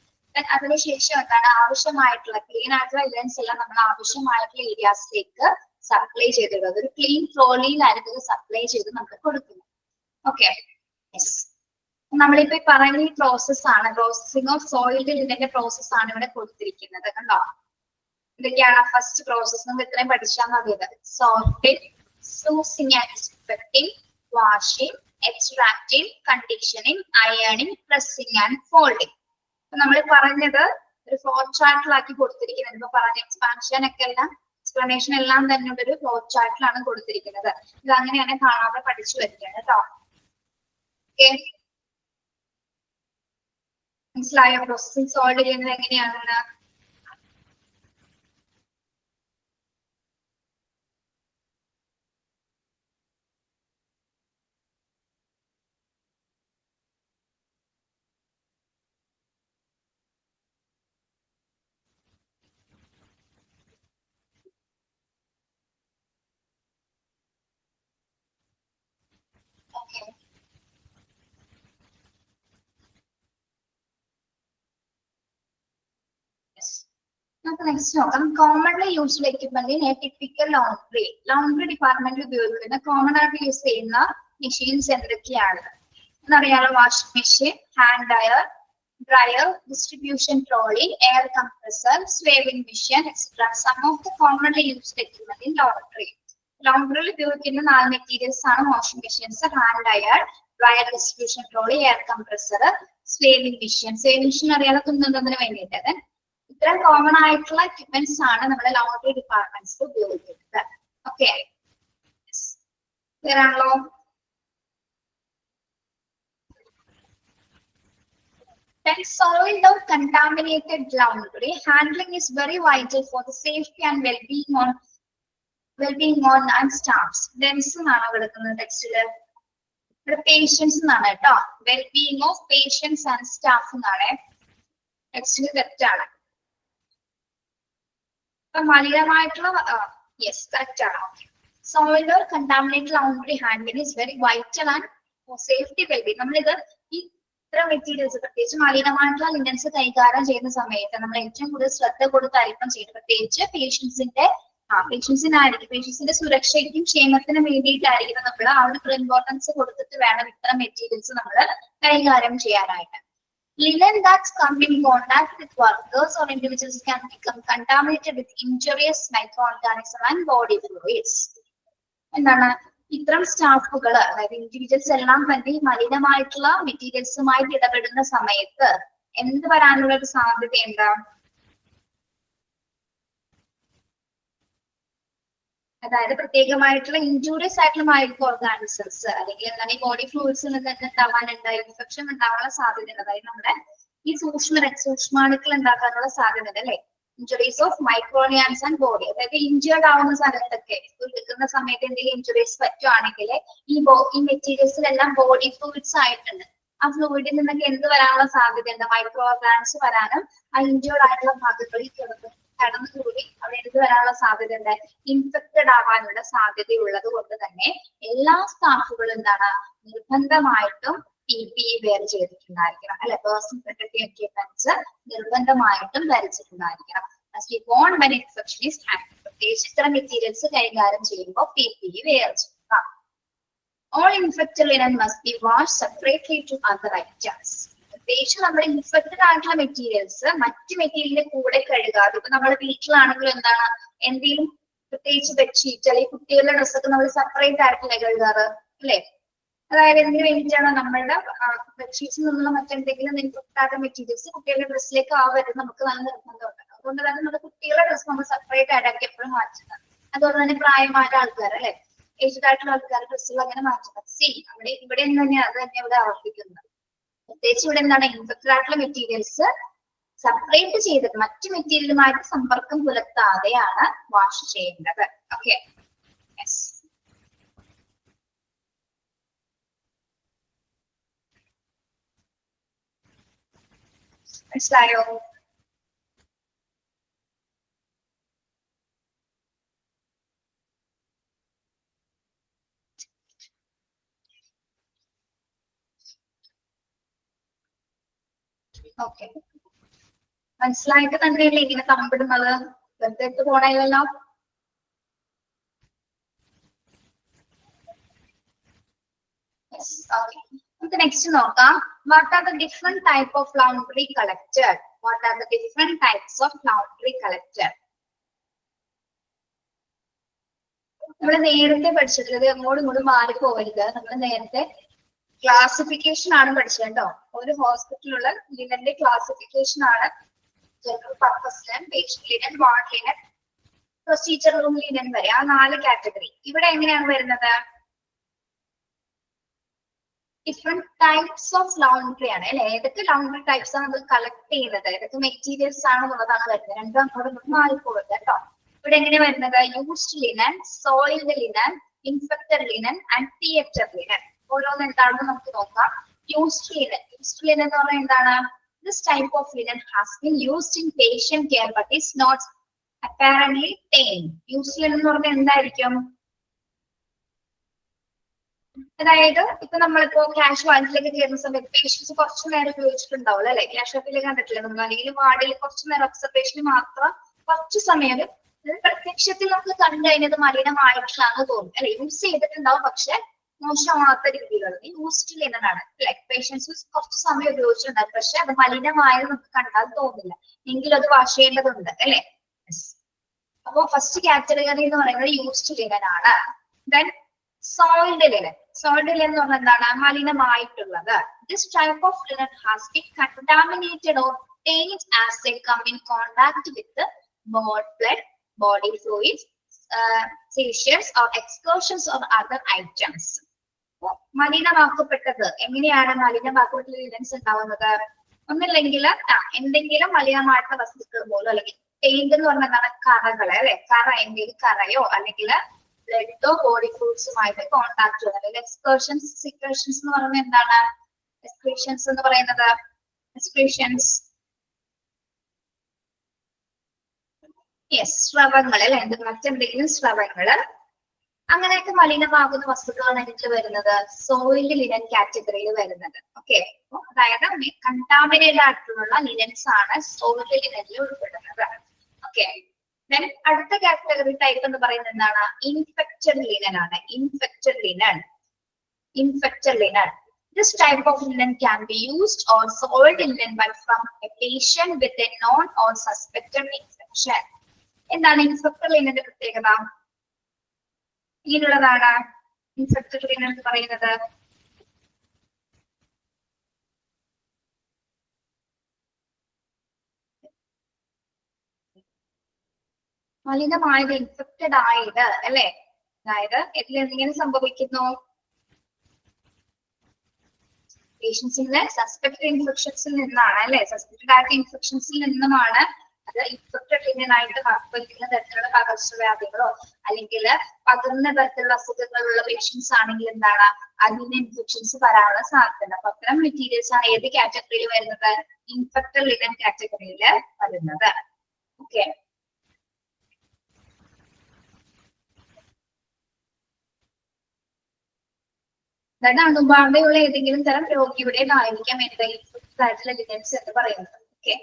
അതിനുശേഷം എന്താണ്? ആവശ്യമായിട്ടുള്ള ക്ലീൻ ആയിട്ടുള്ള ലിനൻസ് എല്ലാം നമ്മൾ ആവശ്യമായിട്ടുള്ള ഏരിയാസിലേക്ക് സപ്ലൈ ചെയ്തിടുക. അതൊരു ക്ലീൻ ട്രോളിയിലായിരിക്കും സപ്ലൈ ചെയ്ത് നമ്മൾ കൊടുക്കുന്നത്. Okay, yes. നമ്മളിപ്പോ പറയുന്ന ഈ പ്രോസസ് ആണ്, പ്രോസസിങ് ഓഫ് സോയിൽഡ് ലിനന്റെ പ്രോസസ് ആണ് ഇവിടെ കൊടുത്തിരിക്കുന്നത്. കണ്ടോ? ഇതൊക്കെയാണ് ഫസ്റ്റ് പ്രോസസ്. നമ്മൾ ഇത്രയും പഠിച്ചാൽ മതിയത്. Sorting, sluicing and disinfecting, washing, extracting, conditioning, അയണിങ്, പ്രസ്സിംഗ് ആൻഡ് ഫോൾഡിംഗ്. നമ്മൾ പറഞ്ഞത് ഒരു ഫ്ലോ ചാർട്ടിലാക്കി കൊടുത്തിരിക്കുന്നത്. ഇപ്പൊ പറഞ്ഞ എക്സ്പാൻഷൻ ഒക്കെ എല്ലാം എക്സ്പ്ലനേഷൻ എല്ലാം തന്നെ ഒരു ഫ്ലോ ചാർട്ടിലാണ് കൊടുത്തിരിക്കുന്നത്. ഇത് അങ്ങനെയാണ് കാണാതെ പഠിച്ചു വരികയാണ് കേട്ടോ. ഓക്കെ, മനസ്സിലായോ? പ്രോസസ്സിംഗ് സോൾവ് ചെയ്യുന്നത് എങ്ങനെയാണ്? Okay. നമുക്ക് നെക്സ്റ്റ് നോക്കാം. Commonly used equipment in a typical laundry ഡിപ്പാർട്ട്മെന്റിൽ ഉപയോഗിക്കുന്ന കോമൺ ആയിട്ട് യൂസ് ചെയ്യുന്ന മെഷീൻസ് എന്തൊക്കെയാണ് എന്നറിയാലോ? Washing machine, hand dryer, distribution trolley, air compressor, sewing machine etcetera. Some of the commonly used equipment in laundry. ലോണ്ടറിയിൽ ഉപയോഗിക്കുന്ന 4 മെറ്റീരിയൽസ് ആണ് washing machines, hand dryer, distribution trolley, air compressor, sewing machine. Sewing machine അറിയാതെ തുന്നുന്നതിന് വേണ്ടിയിട്ട് ഇത്തരം common ആയിട്ടുള്ള equipments ആണ് നമ്മുടെ ലോണ്ടറി ഡിപ്പാർട്ട്മെന്റ്സ് ഉപയോഗിക്കുന്നത്. ഓക്കെ, ആണല്ലോ? When soiled or contaminated laundry, handling is very vital for the safety and well-being on and staffs. Thens എന്നാണ് കൊടുക്കുന്നത് ടെക്സ്റ്റില്. ഇവിടെ പേഷ്യൻസ് എന്നാണ് കേട്ടോ. Wellbeing of patients and staff എന്നാണ്. ടെക്സ്റ്റില് തെറ്റാണ്. മലിനമായിട്ടുള്ള യെസ് കറക്റ്റ് ആണ്. Soiled or contaminated laundry handling is very vital and for safety well-being. നമ്മളിത് ഇത്ര മെറ്റീരിയൽസ് പ്രത്യേകിച്ച് മലിനമായിട്ടുള്ള ലിനൻസ് കൈകാര്യം ചെയ്യുന്ന സമയത്ത് നമ്മൾ ഏറ്റവും കൂടുതൽ ശ്രദ്ധ കൊടുത്തായിരിക്കും ചെയ്യുന്നത്. പ്രത്യേകിച്ച് പേഷ്യൻസിന്റെ സുരക്ഷയ്ക്കും ക്ഷേമത്തിനും വേണ്ടിയിട്ടായിരിക്കും നമ്മൾ ആ ഒരു ഇമ്പോർട്ടൻസ് കൊടുത്തിട്ട് വേണം ഇത്തരം മെറ്റീരിയൽസ് നമ്മൾ കൈകാര്യം ചെയ്യാനായിട്ട്. Linen that come in contact with workers or individuals can become contaminated with injurious microorganisms and body fluids. എന്താണ് ഇത്തരം സ്റ്റാഫുകൾ, അതായത് ഇൻഡിവിജ്വൽസ് എല്ലാം തന്നെ മലിനമായിട്ടുള്ള മെറ്റീരിയൽസുമായിട്ട് ഇടപെടുന്ന സമയത്ത് എന്ത് വരാനുള്ള ഒരു സാധ്യത എന്താ? അതായത് പ്രത്യേകമായിട്ടുള്ള ഇൻജൂറിയസ് ആയിട്ടുള്ള മൈക്രോ ഓർഗാനിസംസ് അല്ലെങ്കിൽ എന്താണ് ഈ ബോഡി ഫ്ലൂയിഡ്സിൽ തന്നെ ഉണ്ടാവാനുണ്ട്, ഇൻഫെക്ഷൻ ഉണ്ടാവാനുള്ള സാധ്യത. അതായത് നമ്മുടെ ഈ സൂക്ഷ്മാണുക്കൾ ഉണ്ടാക്കാനുള്ള സാധ്യത ഉണ്ട് അല്ലെ? ഇഞ്ചുറീസ് ഓഫ് മൈക്രോണിയാൻസ് ആൻഡ് ബോഡി. അതായത് ഇഞ്ചേർഡ് ആവുന്ന സ്ഥലത്തൊക്കെ എടുക്കുന്ന സമയത്ത് എന്തെങ്കിലും ഇഞ്ചുറീസ് പറ്റുവാണെങ്കിൽ ഈ മെറ്റീരിയൽസിലെല്ലാം ബോഡി ഫ്ലൂയിഡ്സ് ആയിട്ടുണ്ട്. ആ ഫ്ലൂയിഡിൽ നിന്നൊക്കെ എന്ത് വരാനുള്ള സാധ്യതയുണ്ട്? മൈക്രോ ഓർഗാനിസ് വരാനും ആ ഇഞ്ചേർഡ് ആയിട്ടുള്ള ഭാഗങ്ങളിൽ കടന്നുകൂടി അവിടെ എന്ത് വരാനുള്ള സാധ്യത ഉണ്ട്? ഇൻഫെക്റ്റഡ് ആവാനുള്ള സാധ്യതയുള്ളത് കൊണ്ട് തന്നെ എല്ലാ സ്റ്റാഫുകളും എന്താണ് നിർബന്ധമായിട്ടും PPE വെയർ ചെയ്തിട്ടുണ്ടായിരിക്കണം അല്ലെ? പേഴ്സണൽ പ്രൊട്ടക്റ്റീവ് എക്യുപ്മെന്റ്സ് നിർബന്ധമായിട്ടും ധരിച്ചിട്ടുണ്ടായിരിക്കണം. പ്രത്യേകിച്ച് ഇത്തരം മെറ്റീരിയൽസ് കൈകാര്യം ചെയ്യുമ്പോൾ PPE വെയർ ചെയ്യുക. All infected linen must be washed separately to other items. പ്രത്യേകിച്ച് നമ്മുടെ ഇൻഫെക്റ്റഡ് ആയിട്ടുള്ള മെറ്റീരിയൽസ് മറ്റു മെറ്റീരിയലിന്റെ കൂടെ കഴുകാതെ. ഇപ്പൊ നമ്മുടെ വീട്ടിലാണെങ്കിലും എന്താണ് എന്തെങ്കിലും പ്രത്യേകിച്ച് ബെഡ്ഷീറ്റ് അല്ലെങ്കിൽ കുട്ടികളുടെ ഡ്രസ്സൊക്കെ നമ്മൾ സെപ്പറേറ്റ് ആയിട്ടല്ലേ കഴുകാറ് അല്ലെ? അതായത് എന്തിനു വേണ്ടിയിട്ടാണ് നമ്മളുടെ ബെഡ്ഷീറ്റ്സിൽ നിന്നുള്ള മറ്റെന്തെങ്കിലും ഇൻഫെക്റ്റ് മെറ്റീരിയൽസ് കുട്ടികളുടെ ഡ്രസ്സിലേക്ക് ആവരുത് നമുക്ക് നല്ല നിർബന്ധമുണ്ട്. അതുകൊണ്ട് തന്നെ നമ്മുടെ കുട്ടികളുടെ ഡ്രസ്സ് നമ്മൾ സെപ്പറേറ്റ് ആയിട്ടാക്കി എപ്പോഴും മാറ്റുന്നത്. അതുപോലെ തന്നെ പ്രായമായ ആൾക്കാർ അല്ലെ, ഏജ്ഡ് ആയിട്ടുള്ള ആൾക്കാർ ഡ്രസ്സുകൾ അങ്ങനെ മാറ്റുന്നത്. ഇവിടെ തന്നെയാണ് അത് തന്നെ ഇവിടെ ആവർത്തിക്കുന്നത്. പ്രത്യേകിച്ച് ഇവിടെ എന്താണ് ഇൻഫെക്റ്റഡ് ആയിട്ടുള്ള മെറ്റീരിയൽസ് സെപ്പറേറ്റ് ചെയ്തിട്ട് മറ്റു മെറ്റീരിയലുമായിട്ട് സമ്പർക്കം പുലർത്താതെയാണ് വാഷ് ചെയ്യേണ്ടത്. ഓക്കെ, മനസ്സിലായോ? ഓക്കെ, മനസ്സിലായിട്ട് തന്നെയല്ലേ ഇങ്ങനെ തമ്പിടുന്നത്? വെറുതെ ഇട്ട് പോണല്ലോ. നമുക്ക് നെക്സ്റ്റ് നോക്കാം. What are the different type of laundry collected? What are the different types of laundry collected? നമ്മൾ നേരത്തെ പഠിച്ചത് ഇത് അങ്ങോട്ടും ഇങ്ങോട്ടും മാറി പോകരുത്. നമ്മൾ നേരത്തെ ക്ലാസിഫിക്കേഷൻ ആണ് പഠിച്ചത് കേട്ടോ. ഒരു ഹോസ്പിറ്റലിലുള്ള ലിനന്റെ ക്ലാസിഫിക്കേഷൻ ആണ് general purpose linen, patient linen, ward linen, procedure room linen വരെ, ആ 4 കാറ്റഗറി. ഇവിടെ എങ്ങനെയാണ് വരുന്നത്? ഡിഫറെന്റ് ടൈപ്സ് ഓഫ് ലൗണ്ടറി ആണ് അല്ലെ. ഏതൊക്കെ ലൗണ്ടറി ടൈപ്സ് ആണ് നമ്മൾ കളക്ട് ചെയ്യുന്നത്, ഏതൊക്കെ മെറ്റീരിയൽസ് ആണെന്നുള്ളതാണ് വരുന്നത്. രണ്ടും അങ്ങോട്ടും മാറിപ്പോകരുത് കേട്ടോ. ഇവിടെ എങ്ങനെ വരുന്നത്? Used linen, soiled linen, infected linen and theatre linen. ഓരോന്ന് എന്താണെന്ന് നമുക്ക് നോക്കാം. Used linen. യൂസ്ഡ് ലിനൻ എന്ന് പറഞ്ഞാൽ എന്താണ്? This type of linen has been used in patient care but is not apparently stained. Used linen എന്ന് പറഞ്ഞാൽ എന്തായിരിക്കും? അതായത് ഇപ്പൊ നമ്മളിപ്പോ ക്യാഷ് വാർഡിലേക്ക് കയറുന്ന സമയത്ത് പേഷ്യൻസ് കുറച്ചു നേരം ഉപയോഗിച്ചിട്ടുണ്ടാവും അല്ലെ. ക്യാഷ് വാർഡിൽ കണ്ടിട്ടില്ല നമ്മൾ, അല്ലെങ്കിൽ വാർഡിൽ കുറച്ചു നേരം ഒബ്സർവേഷന് മാത്രം കുറച്ചു സമയം പ്രത്യക്ഷത്തിൽ നമുക്ക് കണ്ടു കഴിഞ്ഞത് മലിനമായിട്ടാണ് തോന്നുന്നത് അല്ലെ. യൂസ് ചെയ്തിട്ടുണ്ടാവും പക്ഷെ മോശമാവാത്ത രീതിയിലുള്ള യൂസ്ഡ് ലിനൻ ആണ് അല്ലെ. പേഷ്യൻസ് കുറച്ച് സമയം ഉപയോഗിച്ചിട്ടുണ്ടാവും പക്ഷെ അത് മലിനമായത് നമുക്ക് കണ്ടാൽ തോന്നില്ല, എങ്കിലും അത് വാഷ് ചെയ്യേണ്ടതുണ്ട് അല്ലെ. അപ്പോ ഫസ്റ്റ് കാറ്റഗറി എന്ന് പറയുന്നത് യൂസ്ഡ് ലിനൻ ആണ്. Then soiled linen. Soiled linen എന്ന് പറഞ്ഞാൽ എന്താണ്? മലിനമായിട്ടുള്ളത്. This type of linen has been contaminated or stained as they come in contact with the blood, body fluids, seizures or excursions or other items. മലിനമാക്കപ്പെട്ടത് എങ്ങനെയാണ് മലിനമാക്കപ്പെട്ട linens ഉണ്ടാവുന്നത്? ഒന്നില്ലെങ്കിൽ എന്തെങ്കിലും മലിനമായിട്ടുള്ള വസ്തുക്കൾ പോലും, അല്ലെങ്കിൽ പെയിന്റ് എന്ന് പറഞ്ഞാൽ എന്താണ്? കറകള് അല്ലെ. കറ, എന്തെങ്കിലും കറയോ അല്ലെങ്കിൽ ബ്ലഡോ ബോഡി ഫ്ലൂയിഡ്സുമായിട്ട് കോണ്ടാക്ട് ചെയ്യുന്നത്. എക്സ്കർഷൻസ്, സിക്രഷൻസ് എന്ന് പറയുന്നത് എന്താണ്? എക്സ്ക്രീഷൻസ് എന്ന് പറയുന്നത് എക്സ്ക്രീഷൻസ്, യെസ്, സ്രവങ്ങൾ അല്ലെ. മറ്റെന്തെങ്കിലും സ്രവങ്ങള്, അങ്ങനെയൊക്കെ മലിനമാകുന്ന വസ്തുക്കളാണ് ഇതിൽ വരുന്നത് സോയിൽഡ് ലിനൻ കാറ്റഗറിയിൽ വരുന്നത്. ഓക്കെ, അതായത് കണ്ടാമിനേറ്റഡ് ആയിട്ടുള്ള ലിനൻസ് ആണ് സോയിൽഡ് ലിനനിൽ ഉൾപ്പെടുന്നത്. ഓക്കെ, ദെൻ അടുത്ത കാറ്റഗറി ടൈപ്പ് എന്ന് പറയുന്നത് എന്താണ്? ഇൻഫെക്റ്റഡ് ലിനൻ ആണ്. Infected linen. Infected linen. This type of linen can be used or sold in linen but from a patient with a known or suspected infection. എന്താണ് infected ലിനന്റെ പ്രത്യേകത? ഇങ്ങനെയുള്ളതാണ് infected linen എന്ന് പറയുന്നത്. മലിനമായത്, infected ആയത് അല്ലെ. അതായത് ഇതിൽ എന്തെങ്കിലും സംഭവിക്കുന്നു? പേഷ്യൻസിന്റെ സസ്പെക്റ്റഡ് ഇൻഫെക്ഷൻസിൽ നിന്നാണ് അല്ലെ. സസ്പെക്റ്റഡ് ആയിട്ട് ഇൻഫെക്ഷൻസിൽ നിന്നുമാണ് അത് ഇൻഫെക്റ്റഡ് ലിനൻ ആയിട്ട് പകരുന്ന തരത്തിലുള്ള പകർച്ചവ്യാധികളോ അല്ലെങ്കിൽ പകർന്ന തരത്തിലുള്ള അസുഖങ്ങളുള്ള പേഷ്യൻസ് ആണെങ്കിൽ എന്താണ്? അതിന് ഇൻഫെക്ഷൻസ് വരാനുള്ള സാധ്യത. അപ്പൊ അത്തരം മെറ്റീരിയൽസ് ആണ് ഏത് കാറ്റഗറിയിൽ വരുന്നത്? ഇൻഫെക്റ്റഡ് ലിനൻ കാറ്റഗറിയിൽ വരുന്നത്. ഓക്കെ, അതായത് അണുബാധയുള്ള ഏതെങ്കിലും തരം രോഗിയുടേതായിരിക്കാം എന്താ ഇൻഫെക്റ്റഡ് ആയിട്ടുള്ള ലിനൻസ് എന്ന് പറയുന്നത്. Okay,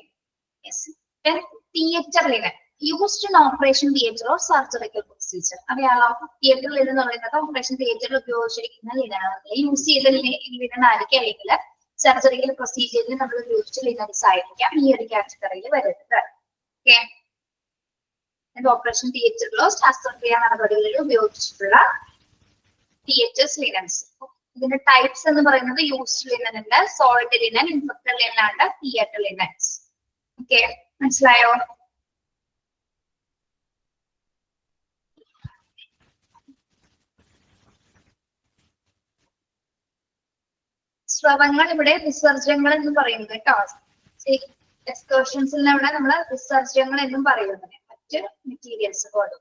theatre linen. Used in operation theatre or surgical procedure. അറിയാലോ, തിയേറ്റർ ലിനൻ എന്ന് പറയുന്നത് ഓപ്പറേഷൻ തിയേറ്ററിൽ ഉപയോഗിച്ചിരിക്കുന്ന ലിനനാണ്. യൂസ് ചെയ്ത ലിനൻ ആയിരിക്കും, അല്ലെങ്കിൽ സർജറിക്കൽ പ്രൊസീജിയറിൽ നമ്മൾ ഉപയോഗിച്ച ലിനൻസ് ആയിരിക്കാം ഈ ഒരു കാറ്റഗറിയിൽ വരുന്നത്. ഓക്കെ, ഓപ്പറേഷൻ തിയേറ്ററിലോ ശസ്ത്രക്രിയ നടപടികളിൽ ഉപയോഗിച്ചിട്ടുള്ള തിയേറ്റേഴ്സ് ലിനൻസ്. ഇതിന്റെ ടൈപ്സ് എന്ന് പറയുന്നത് യൂസ്ഡ് ലിനൻ ഉണ്ട്, സോയിൽഡ് ലിനൻ, ഇൻഫെക്റ്റഡ് ലിനൻ ഉണ്ട്, തിയേറ്റർ ലിനൻസ്. ഓക്കെ, മനസ്സിലായോ? സ്രവങ്ങൾ ഇവിടെ വിസർജ്യങ്ങൾ എന്ന് പറയുന്നത് കേട്ടോ. എക്സ്കർഷൻസിലൂടെ നമ്മൾ വിസർജ്യങ്ങൾ എന്നും പറയുന്നത്. മറ്റ് മെറ്റീരിയൽസ് പോലെ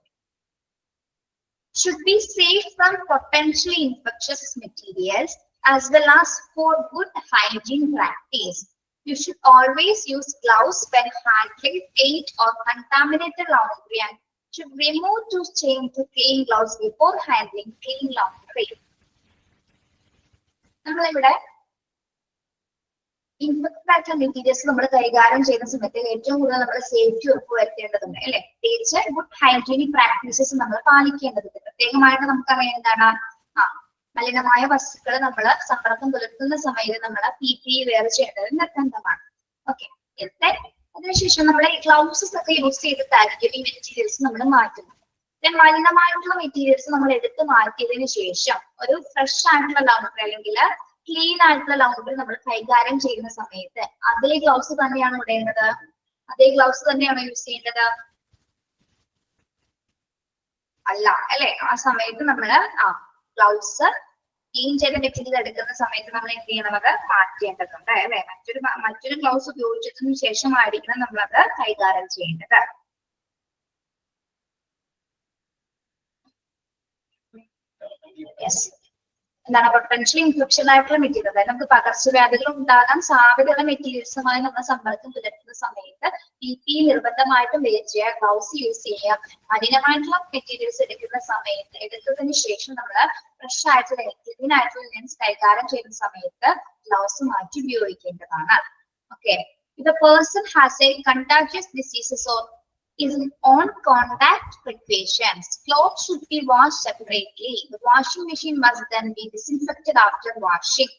should be safe from potentially infectious materials as well as for good hygiene practice. You should always use gloves when handling paint or contaminated laundry and should remove to change to clean gloves before handling clean laundry. നമ്മളിവിടെ infected ആയിട്ടുള്ള materials നമ്മൾ കൈകാര്യം ചെയ്യുന്ന സമയത്ത് ഏറ്റവും കൂടുതൽ നമ്മൾ safety ഉറപ്പുവരുത്തേണ്ടതുണ്ട് അല്ലെ. പ്രത്യേകിച്ച് ഗുഡ് ഹൈജീനിക് പ്രാക്ടീസസ് നമ്മൾ പാലിക്കേണ്ടതുണ്ട്. പ്രത്യേകമായിട്ട് നമുക്കറിയാം എന്താണ്? മലിനമായ വസ്തുക്കൾ നമ്മൾ സമ്പർക്കം പുലർത്തുന്ന സമയത്ത് നമ്മൾ PPE വെയർ ചെയ്യേണ്ടത് നിർബന്ധമാണ്. ഓക്കെ, അതിനുശേഷം നമ്മൾ ഗ്ലൗസസ് ഒക്കെ യൂസ് ചെയ്തിട്ടായിരിക്കും ഈ മെറ്റീരിയൽസ് നമ്മൾ മാറ്റുന്നത്. മലിനമായിട്ടുള്ള മെറ്റീരിയൽസ് നമ്മൾ എടുത്തു മാറ്റിയതിനു ശേഷം ഒരു ഫ്രഷ് ആയിട്ടുള്ള ലൗണ്ടറി അല്ലെങ്കിൽ ക്ലീൻ ആയിട്ടുള്ള ലൗണ്ടറി നമ്മൾ കൈകാര്യം ചെയ്യുന്ന സമയത്ത് അതേ ഗ്ലൗസ് തന്നെയാണ് ഇടേണ്ടത്, അതേ ഗ്ലൗസ് തന്നെയാണോ യൂസ് ചെയ്യേണ്ടത്? അല്ല അല്ലെ. ആ സമയത്ത് നമ്മള് ഗ്ലൗസ് ക്ലീൻ ചെയ്ത മെറ്റീരിയൽ എടുക്കുന്ന സമയത്ത് നമ്മൾ എന്ത് ചെയ്യണം, അത് മാറ്റേണ്ടതുണ്ട് അല്ലെ. മറ്റൊരു ഗ്ലൗസ് ഉപയോഗിച്ചതിനു ശേഷമായിരിക്കണം നമ്മളത് കൈകാര്യം ചെയ്യേണ്ടത്. എന്താണ് പൊട്ടൻഷ്യലി ഇൻഫെക്ഷൻ ആയിട്ടുള്ള മെറ്റീരിയൽ, അതായത് നമുക്ക് പകർച്ചവ്യാധികൾ ഉണ്ടാകാൻ സാധ്യതയുള്ള മെറ്റീരിയൽസുമായി നമ്മൾ സമ്പർക്കം പുലർത്തുന്ന സമയത്ത് PPE നിർബന്ധമായിട്ടും വെയർ ചെയ്യുക, ഗ്ലൗസ് യൂസ് ചെയ്യുക. മലിനമായിട്ടുള്ള മെറ്റീരിയൽസ് എടുത്തതിന് ശേഷം നമ്മൾ ഫ്രഷ് ആയിട്ടുള്ള ക്ലീൻ ആയിട്ടുള്ള ലെൻസ് കൈകാര്യം ചെയ്യുന്ന സമയത്ത് ഗ്ലൗസ് മാറ്റി ഉപയോഗിക്കേണ്ടതാണ്. Okay. If a person has a contagious diseases or is on contact precautions, clothes should be washed separately. The washing machine must then be disinfected after washing.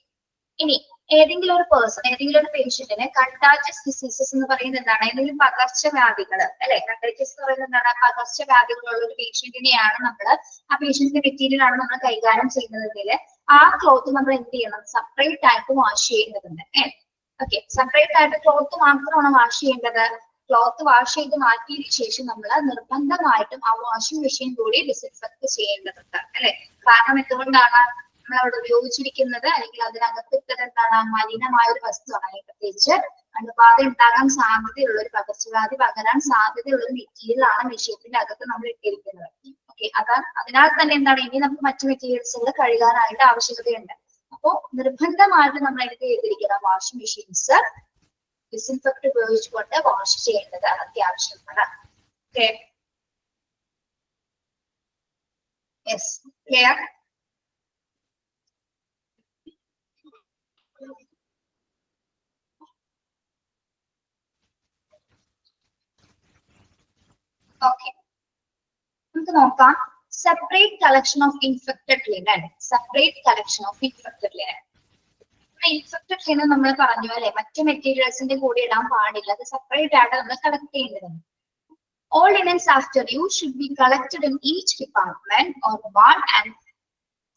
ഇനി ഏതെങ്കിലും ഒരു person, ഏതെങ്കിലും ഒരു പേഷ്യന്റിന് കണ്ടാജിയസ് ഡിസീസസ് എന്ന് പറയുന്നത് എന്താണ്? ഏതെങ്കിലും പകർച്ചവ്യാധികൾ അല്ലെ. കണ്ടാജിയസ് എന്ന് പറയുന്നത് എന്താണ്? പകർച്ചവ്യാധികളുള്ള ഒരു പേഷ്യന്റിനെയാണ് നമ്മൾ, ആ പേഷ്യന്റിന്റെ മെറ്റീരിയൽ ആണ് നമ്മൾ കൈകാര്യം ചെയ്യുന്നതെങ്കിൽ ആ ക്ലോത്ത് നമ്മൾ എന്ത് ചെയ്യണം? സെപ്പറേറ്റ് ആയിട്ട് വാഷ് ചെയ്യേണ്ടതുണ്ട്. ഓക്കെ. സെപ്പറേറ്റ് ആയിട്ട് ക്ലോത്ത് മാത്രമാണ് വാഷ് ചെയ്യേണ്ടത്. ക്ലോത്ത് വാഷ് ചെയ്ത് മാറ്റിയതിനു ശേഷം നമ്മൾ നിർബന്ധമായിട്ടും ആ വാഷിംഗ് മെഷീൻ കൂടി ഡിസിൻഫെക്ട് ചെയ്യേണ്ടതുണ്ട് അല്ലെ. കാരണം എന്തുകൊണ്ടാണ്? നമ്മൾ അവിടെ ഉപയോഗിച്ചിരിക്കുന്നത് അല്ലെങ്കിൽ അതിനകത്തിട്ടത് എന്താണ്? മലിനമായ ഒരു വസ്തുവാണ്. അല്ലെങ്കിൽ പ്രത്യേകിച്ച് അണുബാധ ഉണ്ടാകാൻ സാധ്യതയുള്ള ഒരു പകർച്ചവ്യാധി പകരാൻ സാധ്യതയുള്ള ഒരു മെറ്റീരിയൽ ആണ് മെഷീന്റെ അകത്ത് നമ്മൾ ഇട്ടിരിക്കുന്നത്. ഓക്കെ. അതിനാൽ തന്നെ എന്താണ്, ഇനി നമുക്ക് മറ്റു മെറ്റീരിയൽസുകൾ കഴുകാനായിട്ട് ആവശ്യകതയുണ്ട്. അപ്പോ നിർബന്ധമായിട്ട് നമ്മൾ എടുത്ത് ചെയ്തിരിക്കുന്ന വാഷിംഗ് മെഷീൻസ് ഡിസിൻഫെക്ട് ഉപയോഗിച്ചുകൊണ്ട് വാഷ് ചെയ്യേണ്ടത് അത്യാവശ്യമാണ്. ഓക്കെ. Yes, clear? ഓക്കെ. നമുക്ക് നോക്കാം. Separate collection of infected linen. Separate collection of infected linen. Infected linen നമ്മൾ പറഞ്ഞു അല്ലെ, മറ്റു മെറ്റീരിയൽസിന്റെ കൂടെ ഇടാൻ പാടില്ല, അത് സെപ്പറേറ്റ് ആയിട്ട് നമ്മൾ കളക്ട് ചെയ്യേണ്ടതുണ്ട്. All linens after use should be collected in each department or ward and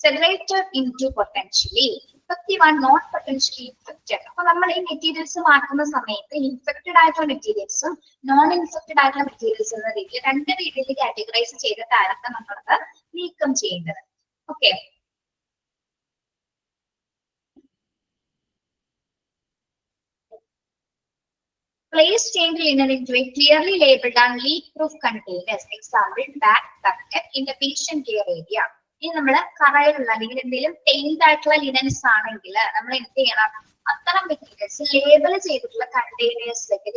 segregated into potentially effective and not potentially infected. അപ്പൊ നമ്മൾ ഈ മെറ്റീരിയൽസ് മാറ്റുന്ന സമയത്ത് ഇൻഫെക്റ്റഡ് ആയിട്ടുള്ള മെറ്റീരിയൽസും നോൺ ഇൻഫെക്റ്റഡ് ആയിട്ടുള്ള മെറ്റീരിയൽസ് എന്ന രീതിയിൽ രണ്ട് രീതിയിൽ കാറ്റഗറൈസ് ചെയ്തിട്ടായിരിക്കും നമ്മളത് നീക്കം ചെയ്യേണ്ടത്. Okay. Place stained linen into a clearly labeled and leak-proof containers. Example, bag, bucket in the patient care area. ഇനി നമ്മള് കറയിലുള്ള അല്ലെങ്കിൽ എന്തെങ്കിലും പെയിന്റ് ആയിട്ടുള്ള ലിനൻസ് ആണെങ്കിൽ നമ്മൾ എന്ത് ചെയ്യണം? അത്തരം മെറ്റീരിയൽസ് ലേബൽ ചെയ്തിട്ടുള്ള കണ്ടെയ്നേഴ്സിലേക്ക്,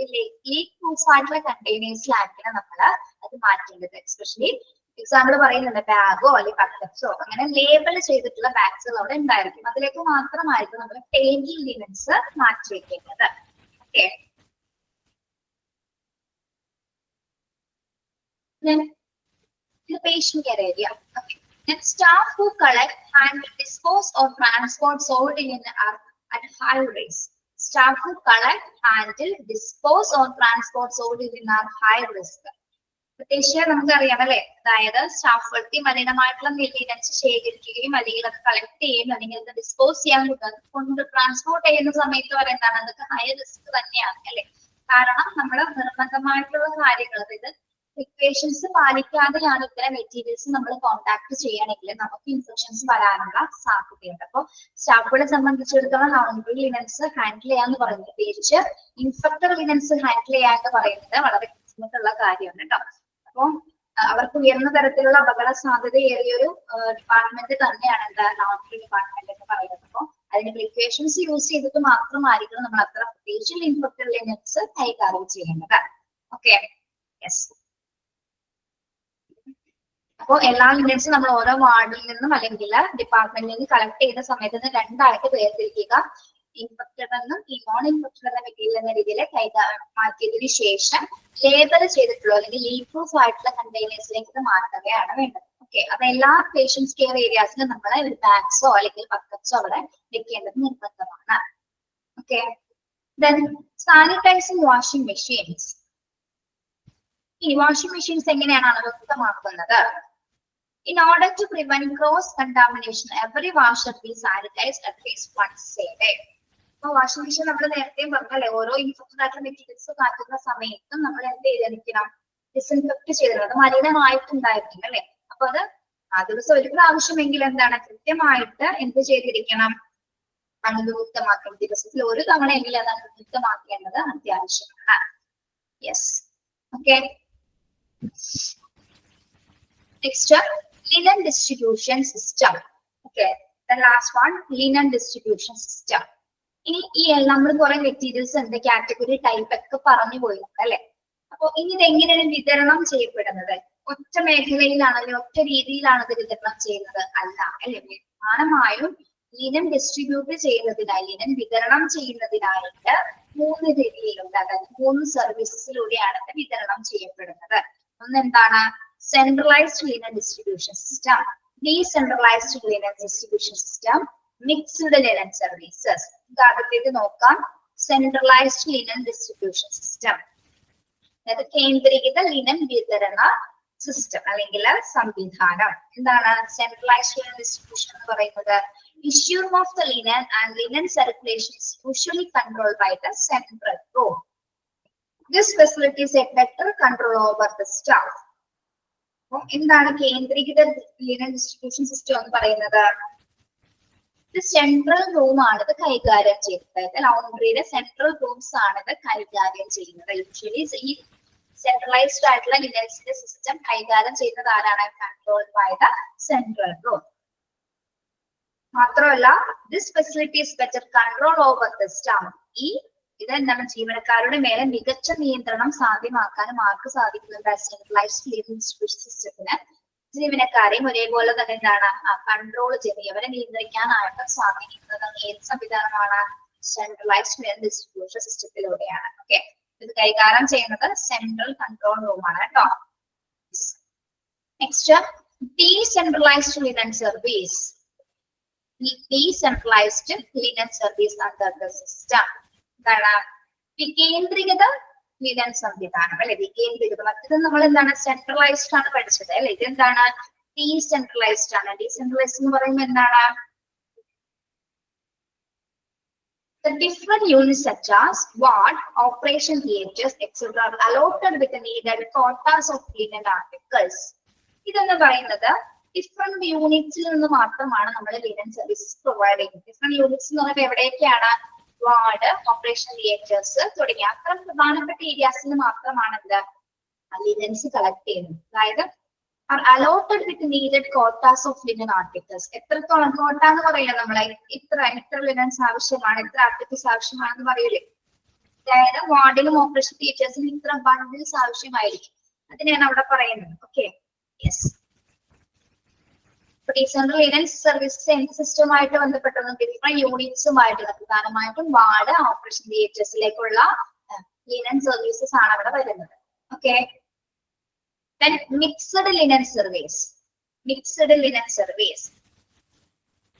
ലീക്ക് പ്രൂഫ് ആയിട്ടുള്ള കണ്ടെയ്നേഴ്സിലായിരിക്കണം നമ്മൾ അത് മാറ്റേണ്ടത്. എസ്പെഷ്യലി എക്സാമ്പിൾ പറയുന്നുണ്ട്, ബാഗോ അല്ലെങ്കിൽ ബക്കറ്റ്സോ അങ്ങനെ ലേബൽ ചെയ്തിട്ടുള്ള ബാഗ്സുകൾ അവിടെ ഉണ്ടായിരിക്കും. അതിലേക്ക് മാത്രമായിരിക്കും നമ്മൾ പെയിന്റ് ലിനൻസ് മാറ്റി വെക്കേണ്ടത്. Okay. Then the patient care area. Okay. Then staff who collect, handle, dispose or transport sold linen are at high risk. Staff who collect, handle, dispose or transport sold linen are high risk. പ്രത്യേകിച്ച് നമുക്കറിയാം അല്ലെ, അതായത് സ്റ്റാഫുകൾക്ക് മലിനമായിട്ടുള്ള linens ശേഖരിക്കുകയും അല്ലെങ്കിൽ അത് collect ചെയ്യുകയും അല്ലെങ്കിൽ അത് ഡിസ്പോസ് ചെയ്യാൻ കൊണ്ട് ട്രാൻസ്പോർട്ട് ചെയ്യുന്ന സമയത്ത് വരെ എന്താണ്, അതൊക്കെ ഹൈ റിസ്ക് തന്നെയാണ് അല്ലെ. കാരണം നമ്മൾ നിർബന്ധമായിട്ടുള്ള കാര്യങ്ങൾ, അതായത് പ്രിക്കോഷൻസ് പാലിക്കാതെയാണ് ഇത്തരം മെറ്റീരിയൽസ് നമ്മൾ കോൺടാക്ട് ചെയ്യുകയാണെങ്കിൽ നമുക്ക് ഇൻഫെക്ഷൻസ് വരാനുള്ള സാധ്യതയുണ്ട്. അപ്പോൾ സ്റ്റാഫുകളെ സംബന്ധിച്ചിടത്തോളം ലൗണ്ടറി ലിനൻസ് ഹാൻഡിൽ ചെയ്യാന്ന് പറയുന്നത്, പ്രത്യേകിച്ച് ഇൻഫെക്റ്റഡ് ലിനൻസ് ഹാൻഡിൽ ചെയ്യാന്ന് പറയുന്നത് വളരെ ബുദ്ധിമുട്ടുള്ള കാര്യമാണ് കേട്ടോ. അപ്പോൾ അവർക്ക് ഉയർന്ന തരത്തിലുള്ള അപകട സാധ്യത ഏറിയൊരു ഡിപ്പാർട്ട്മെന്റ് തന്നെയാണ് എന്താ ലൗണ്ടറി ഡിപ്പാർട്ട്മെന്റ് എന്ന് പറയുന്നത്. അപ്പോൾ അതിന് പ്രിക്കോഷൻസ് യൂസ് ചെയ്തിട്ട് മാത്രമായിരിക്കണം നമ്മൾ അത്ര പ്രത്യേകിച്ച് ഇൻഫെക്റ്റഡ് ലിനൻസ് കൈകാര്യം ചെയ്യേണ്ടത്. ഓക്കെ. യെസ്. അപ്പോൾ എല്ലാ ലിനൻസും നമ്മൾ ഓരോ വാർഡിൽ നിന്നും അല്ലെങ്കിൽ ഡിപ്പാർട്ട്മെന്റിൽ നിന്ന് കളക്ട് ചെയ്യുന്ന സമയത്ത് രണ്ടായിട്ട് വേർതിരിക്കുക. ഇൻഫെക്റ്റഡ് എന്നും ഈ നോൺ ഇൻഫെക്റ്റഡ് എന്ന മെറ്റീരിയൽ എന്ന രീതിയിൽ മാറ്റിയതിനു ശേഷം ലേബൽ ചെയ്തിട്ടുള്ള അല്ലെങ്കിൽ ലീക്ക് പ്രൂഫ് ആയിട്ടുള്ള കണ്ടെയ്നേഴ്സിലേക്ക് മാറ്റുകയാണ് വേണ്ടത്. ഓക്കെ. അപ്പൊ എല്ലാ പേഷ്യൻസ് കെയർ ഏരിയാസിലും നമ്മൾ ഒരു ബാഗ്സോ അല്ലെങ്കിൽ ബക്കറ്റ്സോ അവിടെ വെക്കേണ്ടത് നിർബന്ധമാണ്. Okay. Then sanitising washing machines. ഈ വാഷിംഗ് മെഷീൻസ് എങ്ങനെയാണ് അണുവിമുക്തമാക്കുന്നത്? In order to prevent cross contamination, every wash should be sanitized at least once a day. അപ്പൊ വാഷിംഗ് മെഷീൻ നമ്മൾ നേരത്തെ പറഞ്ഞല്ലേ, ഓരോ ഇൻഫെക്റ്റഡ് ആയിട്ടുള്ള മെറ്റീരിയൽസ് കാട്ടുന്ന സമയത്തും നമ്മൾ എന്ത് ചെയ്തിരിക്കണം, ഡിസിൻഫെക്ട് ചെയ്തിരുന്നത്. അത് മലിനമായിട്ടുണ്ടായിരിക്കും അല്ലെ. അപ്പൊ അത് ആ ദിവസം ഒരു പ്രാവശ്യമെങ്കിലും എന്താണ് കൃത്യമായിട്ട് എന്ത് ചെയ്തിരിക്കണം, അണുവിമുക്തമാക്കണം. ദിവസത്തിൽ ഒരു തവണയെങ്കിലും അത് അണുവിമുക്തമാക്കേണ്ടത് അത്യാവശ്യമാണ്. Yes, okay. Next, linen distribution system. Okay, the last one, linen distribution system. ഇനി ഈ നമ്മൾ കുറെ മെറ്റീരിയൽസ് ഉണ്ട്, കാറ്റഗറി ടൈപ്പ് ഒക്കെ പറഞ്ഞു പോയിട്ടുണ്ട് അല്ലെ. അപ്പൊ ഇനി ഇത് എങ്ങനെയാണ് വിതരണം ചെയ്യപ്പെടുന്നത്? ഒറ്റ മേഖലയിലാണല്ലോ, ഒറ്റ രീതിയിലാണ് ഇത് വിതരണം ചെയ്യുന്നത്? അല്ല അല്ലെ. പ്രധാനമായും ലിനൻ ഡിസ്ട്രിബ്യൂട്ട് ചെയ്യുന്നതിനായി, ലിനൻ വിതരണം ചെയ്യുന്നതിനായിട്ട് 3 രീതിയിലുണ്ട്. അതായത് 3 സർവീസസിലൂടെയാണ് ഇത് വിതരണം ചെയ്യപ്പെടുന്നത്. ഒന്ന് എന്താണ്? Centralised linen distribution system, decentralised linen distribution system, mixed linen services. ആദ്യത്തേത് നോക്കാം, സെൻട്രലൈസ്ഡ് ലിനൻ ഡിസ്ട്രിബ്യൂഷൻ സിസ്റ്റം. അതായത് കേന്ദ്രീകൃത ലിനൻ വിതരണ സിസ്റ്റം അല്ലെങ്കിൽ സംവിധാനം. എന്താണ് സെൻട്രലൈസ്ഡ് ലിനൻ ഡിസ്ട്രിബ്യൂഷൻ എന്ന് പറയുന്നത്? Issue of the linen and linen circulation is usually controlled by the central room. This facilitates a better control over the staff. എന്താണ് കേന്ദ്രീകൃത ലിനൻ ഡിസ്ട്രിബ്യൂഷൻ സിസ്റ്റം എന്ന് പറയുന്നത്? ഇത് സെൻട്രൽ റൂം ആണ് ഇത് കൈകാര്യം ചെയ്യുന്നത്. ലൗണ്ടറിയുടെ സെൻട്രൽ റൂംസ് ആണ് ഇത് കൈകാര്യം ചെയ്യുന്നത്. യൂഷ്വലി ഈ സെൻട്രലൈസ്ഡ് ആയിട്ടുള്ള ലിനൻസിന്റെ സിസ്റ്റം കൈകാര്യം ചെയ്യുന്നത് ആരാണ്? Controlled by the central room. മാത്രമല്ല, this facilities better control over the staff. ഈ ഇതെന്താണ് ജീവനക്കാരുടെ മേലെ മികച്ച നിയന്ത്രണം സാധ്യമാക്കാനും ആർക്ക് സാധിക്കുന്നുണ്ട്? സെൻട്രലൈസ്ഡ് ലിനൻ ഡിസ്ട്രിബ്യൂഷൻ സിസ്റ്റത്തിന് ജീവനക്കാരെയും ഒരേപോലെ തന്നെ എന്താണ് കൺട്രോൾ ചെയ്ത് അവരെ നിയന്ത്രിക്കാനായിട്ട് സാധിക്കുന്നത് ഏത് സംവിധാനമാണ്? സെൻട്രലൈസ്ഡ് ലിനൻ ഡിസ്ട്രിബ്യൂഷൻ സിസ്റ്റത്തിലൂടെയാണ്. ഓക്കെ, ഇത് കൈകാര്യം ചെയ്യുന്നത് സെൻട്രൽ കൺട്രോൾ റൂം ആണ് കേട്ടോ. Next, decentralised linen service. Decentralised linen service under the system. എന്താണ്? വികേന്ദ്രീകൃത ലിനൻ സംവിധാനം അല്ലെ. വികേന്ദ്രീകൃത, മറ്റത് നമ്മൾ എന്താണ് സെൻട്രലൈസ്ഡ് ആണ് പഠിച്ചത് അല്ലെ. ഇതെന്താണ്? ഡീസെൻട്രലൈസ്ഡ് ആണ്. ഡീസെൻട്രലൈസ്ഡ് എന്ന് പറയുമ്പോൾ എന്താണ്? The different units such as ward, operation theatres, etc. are allotted with the needed quotas of linen articles. ഇതെന്ന് പറയുന്നത് ഡിഫറെന്റ് യൂണിറ്റ്സിൽ നിന്ന് മാത്രമാണ് നമ്മൾ ലിനൻ സർവീസസ് പ്രൊവൈഡ് ചെയ്യുന്നത്. ഡിഫറെന്റ് യൂണിറ്റ്സ് എന്ന് പറയുമ്പോൾ എവിടെയൊക്കെയാണ്? വാർഡ്, ഓപ്പറേഷൻ തിയേറ്റേഴ്സ് തുടങ്ങിയ അത്ര പ്രധാനപ്പെട്ട ഏരിയാസിൽ മാത്രമാണ് എന്ത് ലിനൻസ് കളക്ട് ചെയ്യുന്നത്. അതായത് allotted with needed quotas of linen articles. എത്രത്തോളം കോട്ട എന്ന് പറയുന്നത്? നമ്മളെ ഇത്ര ലിനൻസ് ആവശ്യമാണ്, ഇത്ര ആർട്ടിക്കിൾസ് ആവശ്യമാണെന്ന് പറയൂലേ. അതായത് വാർഡിലും ഓപ്പറേഷൻ തിയേറ്റേഴ്സിലും ഇത്ര ബണ്ടിൽസ് ആവശ്യമായിരിക്കും. അതിനെയാണ് അവിടെ പറയുന്നത്. Okay, yes. Decentral linen services എന്ത് സിസ്റ്റവുമായിട്ട് ബന്ധപ്പെട്ടത്? ഡിഫറെന്റ് യൂണിറ്റ്സുമായിട്ട്, പ്രധാനമായിട്ടും വാർഡ്, ഓപ്പറേഷൻ തിയേറ്റേഴ്സിലേക്കുള്ള ലിനൻ സർവീസസ് ആണ് അവിടെ വരുന്നത്. Okay, then mixed linen service. Mixed linen service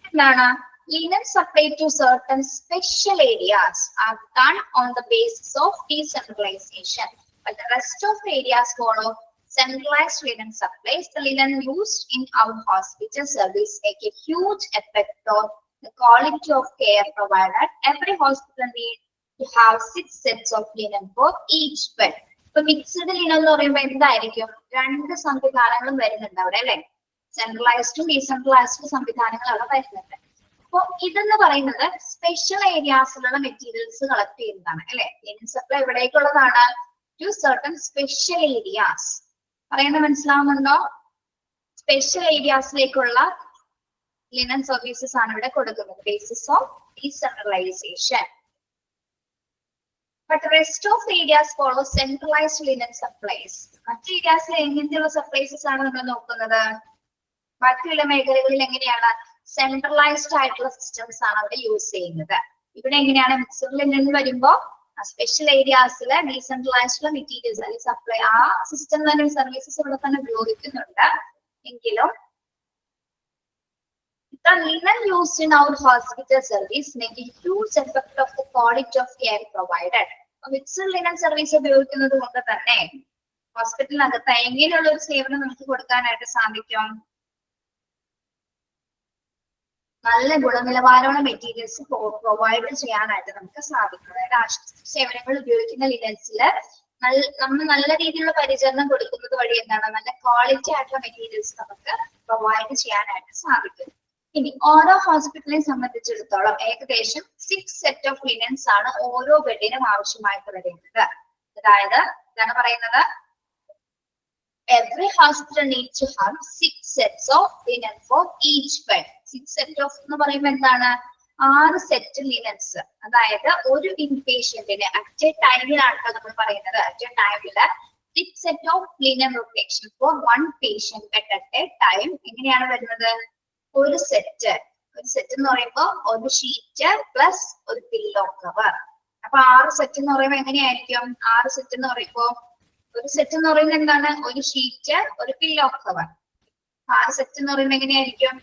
എന്താണ്? Linen supplied to certain special areas are done on the basis of decentralization, but the rest of the areas follow centralized linen supplies. The linen used in our hospital service make a huge effect on the quality of care provided. Every hospital needs to have 6 sets of linen for each bed. ഇപ്പൊ mixed linen എന്ന് പറയുമ്പോൾ എന്തായിരിക്കും? 2 സംവിധാനങ്ങളും വരുന്നുണ്ട് അവിടെ അല്ലെ. സെൻട്രലൈസ്ഡും decentralised സംവിധാനങ്ങൾ അവിടെ വരുന്നുണ്ട്. അപ്പൊ ഇതെന്ന് പറയുന്നത് സ്പെഷ്യൽ ഏരിയാസിലുള്ള മെറ്റീരിയൽസ് കളക്ട് ചെയ്യുന്നതാണ് അല്ലെ. ലിനൻ സപ്ലൈ എവിടേക്കുള്ളതാണ്? To certain special areas. പറയുന്നത് മനസ്സിലാവുന്നുണ്ടോ? സ്പെഷ്യൽ ഏരിയാസിലേക്കുള്ള ലിനൻ സർവീസസ് ആണ് ഇവിടെ കൊടുക്കുന്നത്. Basis of decentralisation. But the rest of the areas follow centralized linen supplies. മറ്റു ഏരിയാസിൽ എങ്ങനത്തെയുള്ള സപ്ലൈസസ് ആണ് നമ്മൾ നോക്കുന്നത്? ബാക്കിയുള്ള മേഖലകളിൽ എങ്ങനെയാണ്? സെൻട്രലൈസ്ഡ് ആയിട്ടുള്ള സിസ്റ്റംസ് ആണ് അവിടെ യൂസ് ചെയ്യുന്നത്. ഇവിടെ എങ്ങനെയാണ്? മിക്സ്ഡ് ലിനൻ വരുമ്പോ സ്പെഷ്യൽ ഏരിയാസിലെ ഡീസെൻട്രലൈസ്ഡ് മെറ്റീരിയൽസ് അല്ലെങ്കിൽ സപ്ലൈ ആ സിസ്റ്റം തന്നെ സർവീസസ് ഇവിടെ തന്നെ ഉപയോഗിക്കുന്നുണ്ട്. എങ്കിലും the linen used in our hospital service make a huge effect of the quality of care provided. Mixed linen service ഉപയോഗിക്കുന്നത് കൊണ്ട് തന്നെ ഹോസ്പിറ്റലിനകത്ത് എങ്ങനെയുള്ള ഒരു സേവനം നമുക്ക് കൊടുക്കാനായിട്ട് സാധിക്കും? നല്ല ഗുണനിലവാരമുള്ള മെറ്റീരിയൽസ് പ്രൊവൈഡ് ചെയ്യാനായിട്ട് നമുക്ക് സാധിക്കും. അതായത് ആശുപത്രി സേവനങ്ങൾ ഉപയോഗിക്കുന്ന ലിനൻസില് നമ്മൾ നല്ല രീതിയിലുള്ള പരിചരണം കൊടുക്കുന്നത് വഴി എന്താണ് നല്ല ക്വാളിറ്റി ആയിട്ടുള്ള മെറ്റീരിയൽസ് നമുക്ക് പ്രൊവൈഡ് ചെയ്യാനായിട്ട് സാധിക്കും. ഇനി ഓരോ ഹോസ്പിറ്റലിനെ സംബന്ധിച്ചിടത്തോളം ഏകദേശം 6 സെറ്റ് ഓഫ് ലിനൻസ് ആണ് ഓരോ ബെഡിനും ആവശ്യമായിട്ട് വരുന്നത്. അതായത് എന്താണ് പറയുന്നത്, every hospital needs to have 6 sets of linen for each bed. 6 set of എന്ന് പറയുമ്പോൾ എന്താണ്, 6 സെറ്റ് ലിനൻസ്. അതായത് ഒരു ഇൻപേഷ്യന്റിന് അറ്റ് എ ടൈമിലാണ് നമ്മൾ പറയുന്നത്. അറ്റ് എ ടൈമില് 6 set of linen rotation for 1 patient at a time. എങ്ങനെയാണ് വരുന്നത്, ഒരു സെറ്റ് എന്ന് പറയുമ്പോൾ ഒരു ഷീറ്റ് പ്ലസ് ഒരു പില്ലോ കവർ. അപ്പൊ 6 സെറ്റ് എന്ന് പറയുമ്പോൾ എങ്ങനെയായിരിക്കും, 6 സെറ്റ് എന്ന് പറയുമ്പോൾ ഒരു സെറ്റ് എന്ന് പറയുന്നത് എന്താണ്, ഒരു ഷീറ്റ് ഒരു പില്ലോ കവർ. 6 സെറ്റ് എന്ന് പറയുമ്പോൾ എങ്ങനെയായിരിക്കും,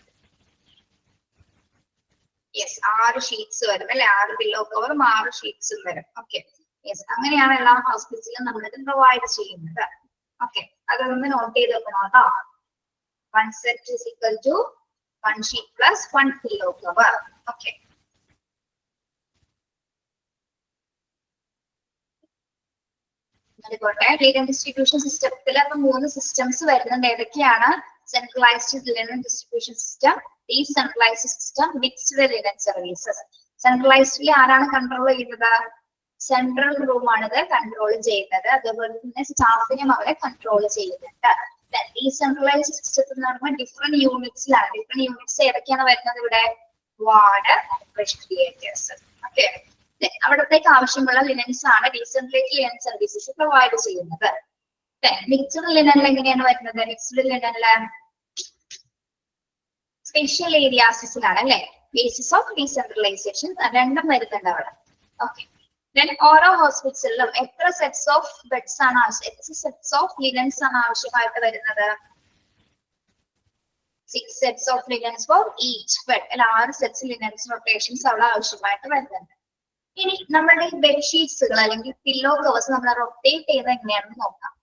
യെസ് 6 ഷീറ്റ്സ് വരും അല്ലെ, 6 പില്ലോ കവറും 6 ഷീറ്റ്സും വരും. ഓക്കെ യെസ്, അങ്ങനെയാണ് എല്ലാ ഹോസ്പിറ്റലിലും നമ്മളിത് പ്രൊവൈഡ് ചെയ്യുന്നത്. ഓക്കെ, അതൊന്ന് നോട്ട് ചെയ്ത് വെക്കണം കേട്ടോ. 1 set is equal to 1 sheet plus 1 pillow cover. Okay. Linen distribution സിസ്റ്റത്തിൽ അപ്പൊ 3 സിസ്റ്റംസ് വരുന്നുണ്ട്. ഏതൊക്കെയാണ്, centralised linen distribution system, decentralised system, mixed linen services. സെൻട്രലൈസ്ഡിൽ ആരാണ് കൺട്രോൾ ചെയ്യുന്നത്, സെൻട്രൽ റൂം ആണ് ഇത് കൺട്രോൾ ചെയ്യുന്നത്. അതുപോലെ തന്നെ സ്റ്റാഫിനും അവരെ കൺട്രോൾ ചെയ്യുന്നുണ്ട്. ഡീസെൻട്രലൈസ്ഡ് സിസ്റ്റത്തിൽ എന്ന് പറയുമ്പോൾ ഡിഫറെന്റ് യൂണിറ്റ്സിലാണ്. ഡിഫറെന്റ് യൂണിറ്റ്സ് ഏതൊക്കെയാണ് വരുന്നത് ഇവിടെ, വാർഡ്, റെഫ്രിജറേറ്റേഴ്സ്. ഓക്കെ, അവിടത്തേക്ക് ആവശ്യമുള്ള ലിനൻസ് ആണ് ഡീസെൻട്രലൈസ്ഡ് ലിനൻ സർവീസസ് പ്രൊവൈഡ് ചെയ്യുന്നത്. മിക്സ്ഡ് ലിനനിൽ എങ്ങനെയാണ് വരുന്നത്, മിക്സ്ഡ് ലിനനില് സ്പെഷ്യൽ ഏരിയാസിലാണ് അല്ലെ, ബേസിസ് ഓഫ് ഡീസെൻട്രലൈസേഷൻ രണ്ടും വരുന്നുണ്ട് അവിടെ. ഓക്കെ, ഓരോ ഹോസ്പിറ്റലിലും എത്ര സെറ്റ്സ് ഓഫ് ബെഡ്സ് ആണ് എത്ര സെറ്റ്സ് ഓഫ് ലിനൻസ് ആണ് ആവശ്യമായിട്ട് വരുന്നത്, 6 sets of linens for each bed. 6 sets linens rotations അവിടെ ആവശ്യമായിട്ട് വരുന്നുണ്ട്. ഇനി നമ്മളുടെ ബെഡ്ഷീറ്റ്സുകൾ അല്ലെങ്കിൽ പില്ലോ കവേഴ്സ് നമ്മൾ റൊട്ടേറ്റ് ചെയ്യുന്നത് എങ്ങനെയാണെന്ന് നോക്കാം.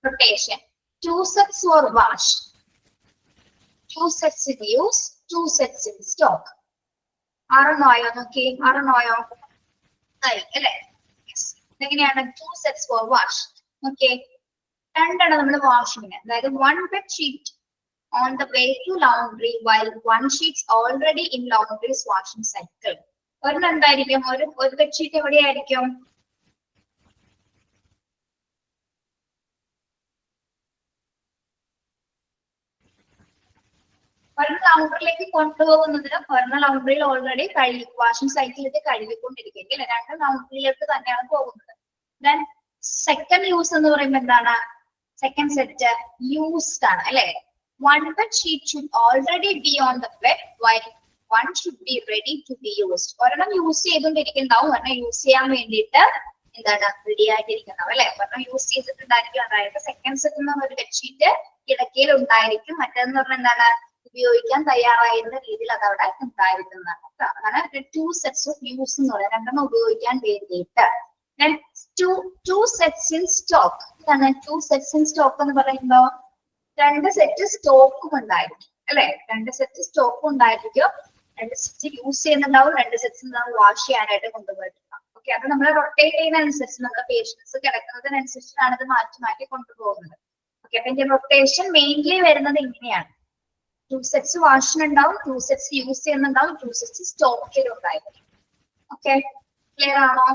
Rotation 2 sets were washed, 2 sets in use, 2 sets in stock. 6 ആയോ നോക്കി, 6 ആയോ അല്ലെ. എങ്ങനെയാണ്, 2 sets were washed. ഓക്കെ, 2 നമ്മൾ വാഷിങ്ങിന്, അതായത് 1 bed sheet on the way to laundry while 1 sheets already in laundry's washing cycle. ഒരെണ്ണം എന്തായിരിക്കും, ഒരു ബെഡ്ഷീറ്റ് എവിടെയായിരിക്കും, ഒരെണ്ണം ലൗണ്ടറിലേക്ക് കൊണ്ടുപോകുന്നതിന് ഒരെണ്ണം ലൗണ്ടറിയിൽ ഓൾറെഡി വാഷിംഗ് സൈക്കിളിലേക്ക് കഴുകിക്കൊണ്ടിരിക്കുകയും അല്ലെ, 2 ലൗണ്ടറിയിലേക്ക് തന്നെയാണ് പോകുന്നത്. ദെൻ സെക്കൻഡ് യൂസ് എന്ന് പറയുമ്പോൾ എന്താണ്, സെക്കൻഡ് സെറ്റ് യൂസ്ഡ് ആണ് അല്ലെ. 1 bed sheet should already be on the bed while 1 should be ready to be used. ഒരെണ്ണം യൂസ് ചെയ്തുകൊണ്ടിരിക്കുന്നുണ്ടാവും, ഒരെണ്ണം യൂസ് ചെയ്യാൻ വേണ്ടിയിട്ട് എന്താണ് റെഡി ആയിട്ടിരിക്കുന്നുണ്ടാവും അല്ലെ. ഒരെണ്ണം യൂസ് ചെയ്തിട്ടുണ്ടായിരിക്കും, അതായത് സെക്കൻഡ് സെറ്റ് എന്ന് പറഞ്ഞ ഒരു ബെഡ്ഷീറ്റ് കിടക്കയിൽ ഉണ്ടായിരിക്കും, മറ്റേന്ന് പറഞ്ഞാൽ എന്താണ് ഉപയോഗിക്കാൻ തയ്യാറായിരുന്ന രീതിയിൽ അത് അവിടെ ഉണ്ടായിരിക്കുന്നതാണ്. അതാണ് 2 sets of use എന്ന് പറയുന്നത്, 2 ഉപയോഗിക്കാൻ വേണ്ടിയിട്ട്. Then 2 sets in stock. ഇതാണ് 2 sets in stock എന്ന് പറയുമ്പോൾ 2 സെറ്റ് സ്റ്റോക്കും ഉണ്ടായിരിക്കും അല്ലെ, 2 സെറ്റ് സ്റ്റോക്കും ഉണ്ടായിരിക്കും, 2 സെറ്റ് യൂസ് ചെയ്യുന്നുണ്ടാവും, 2 സെറ്റ്സ് വാഷ് ചെയ്യാനായിട്ട് കൊണ്ടുപോയിട്ടുണ്ടാവും. ഓക്കെ, അപ്പൊ നമ്മൾ റൊട്ടേറ്റ് ചെയ്യുന്നതനുസരിച്ച് നമ്മുടെ പേഷ്യൻസ് കിടക്കുന്നതിനനുസരിച്ചാണ് ഇത് മാറ്റി മാറ്റി കൊണ്ടുപോകുന്നത്. ഓക്കെ, അപ്പൊ ഇതിന്റെ റൊട്ടേഷൻ മെയിൻലി വരുന്നത് ഇങ്ങനെയാണ്. 2 സെറ്റ്സ് വാഷിനുണ്ടാവും, 2 സെറ്റ്സ് യൂസ് ചെയ്യുന്നുണ്ടാവും, 2 സെറ്റ്സ് സ്റ്റോക്കിലുണ്ടായിരിക്കും. ഓക്കെ, ക്ലിയർ ആണോ?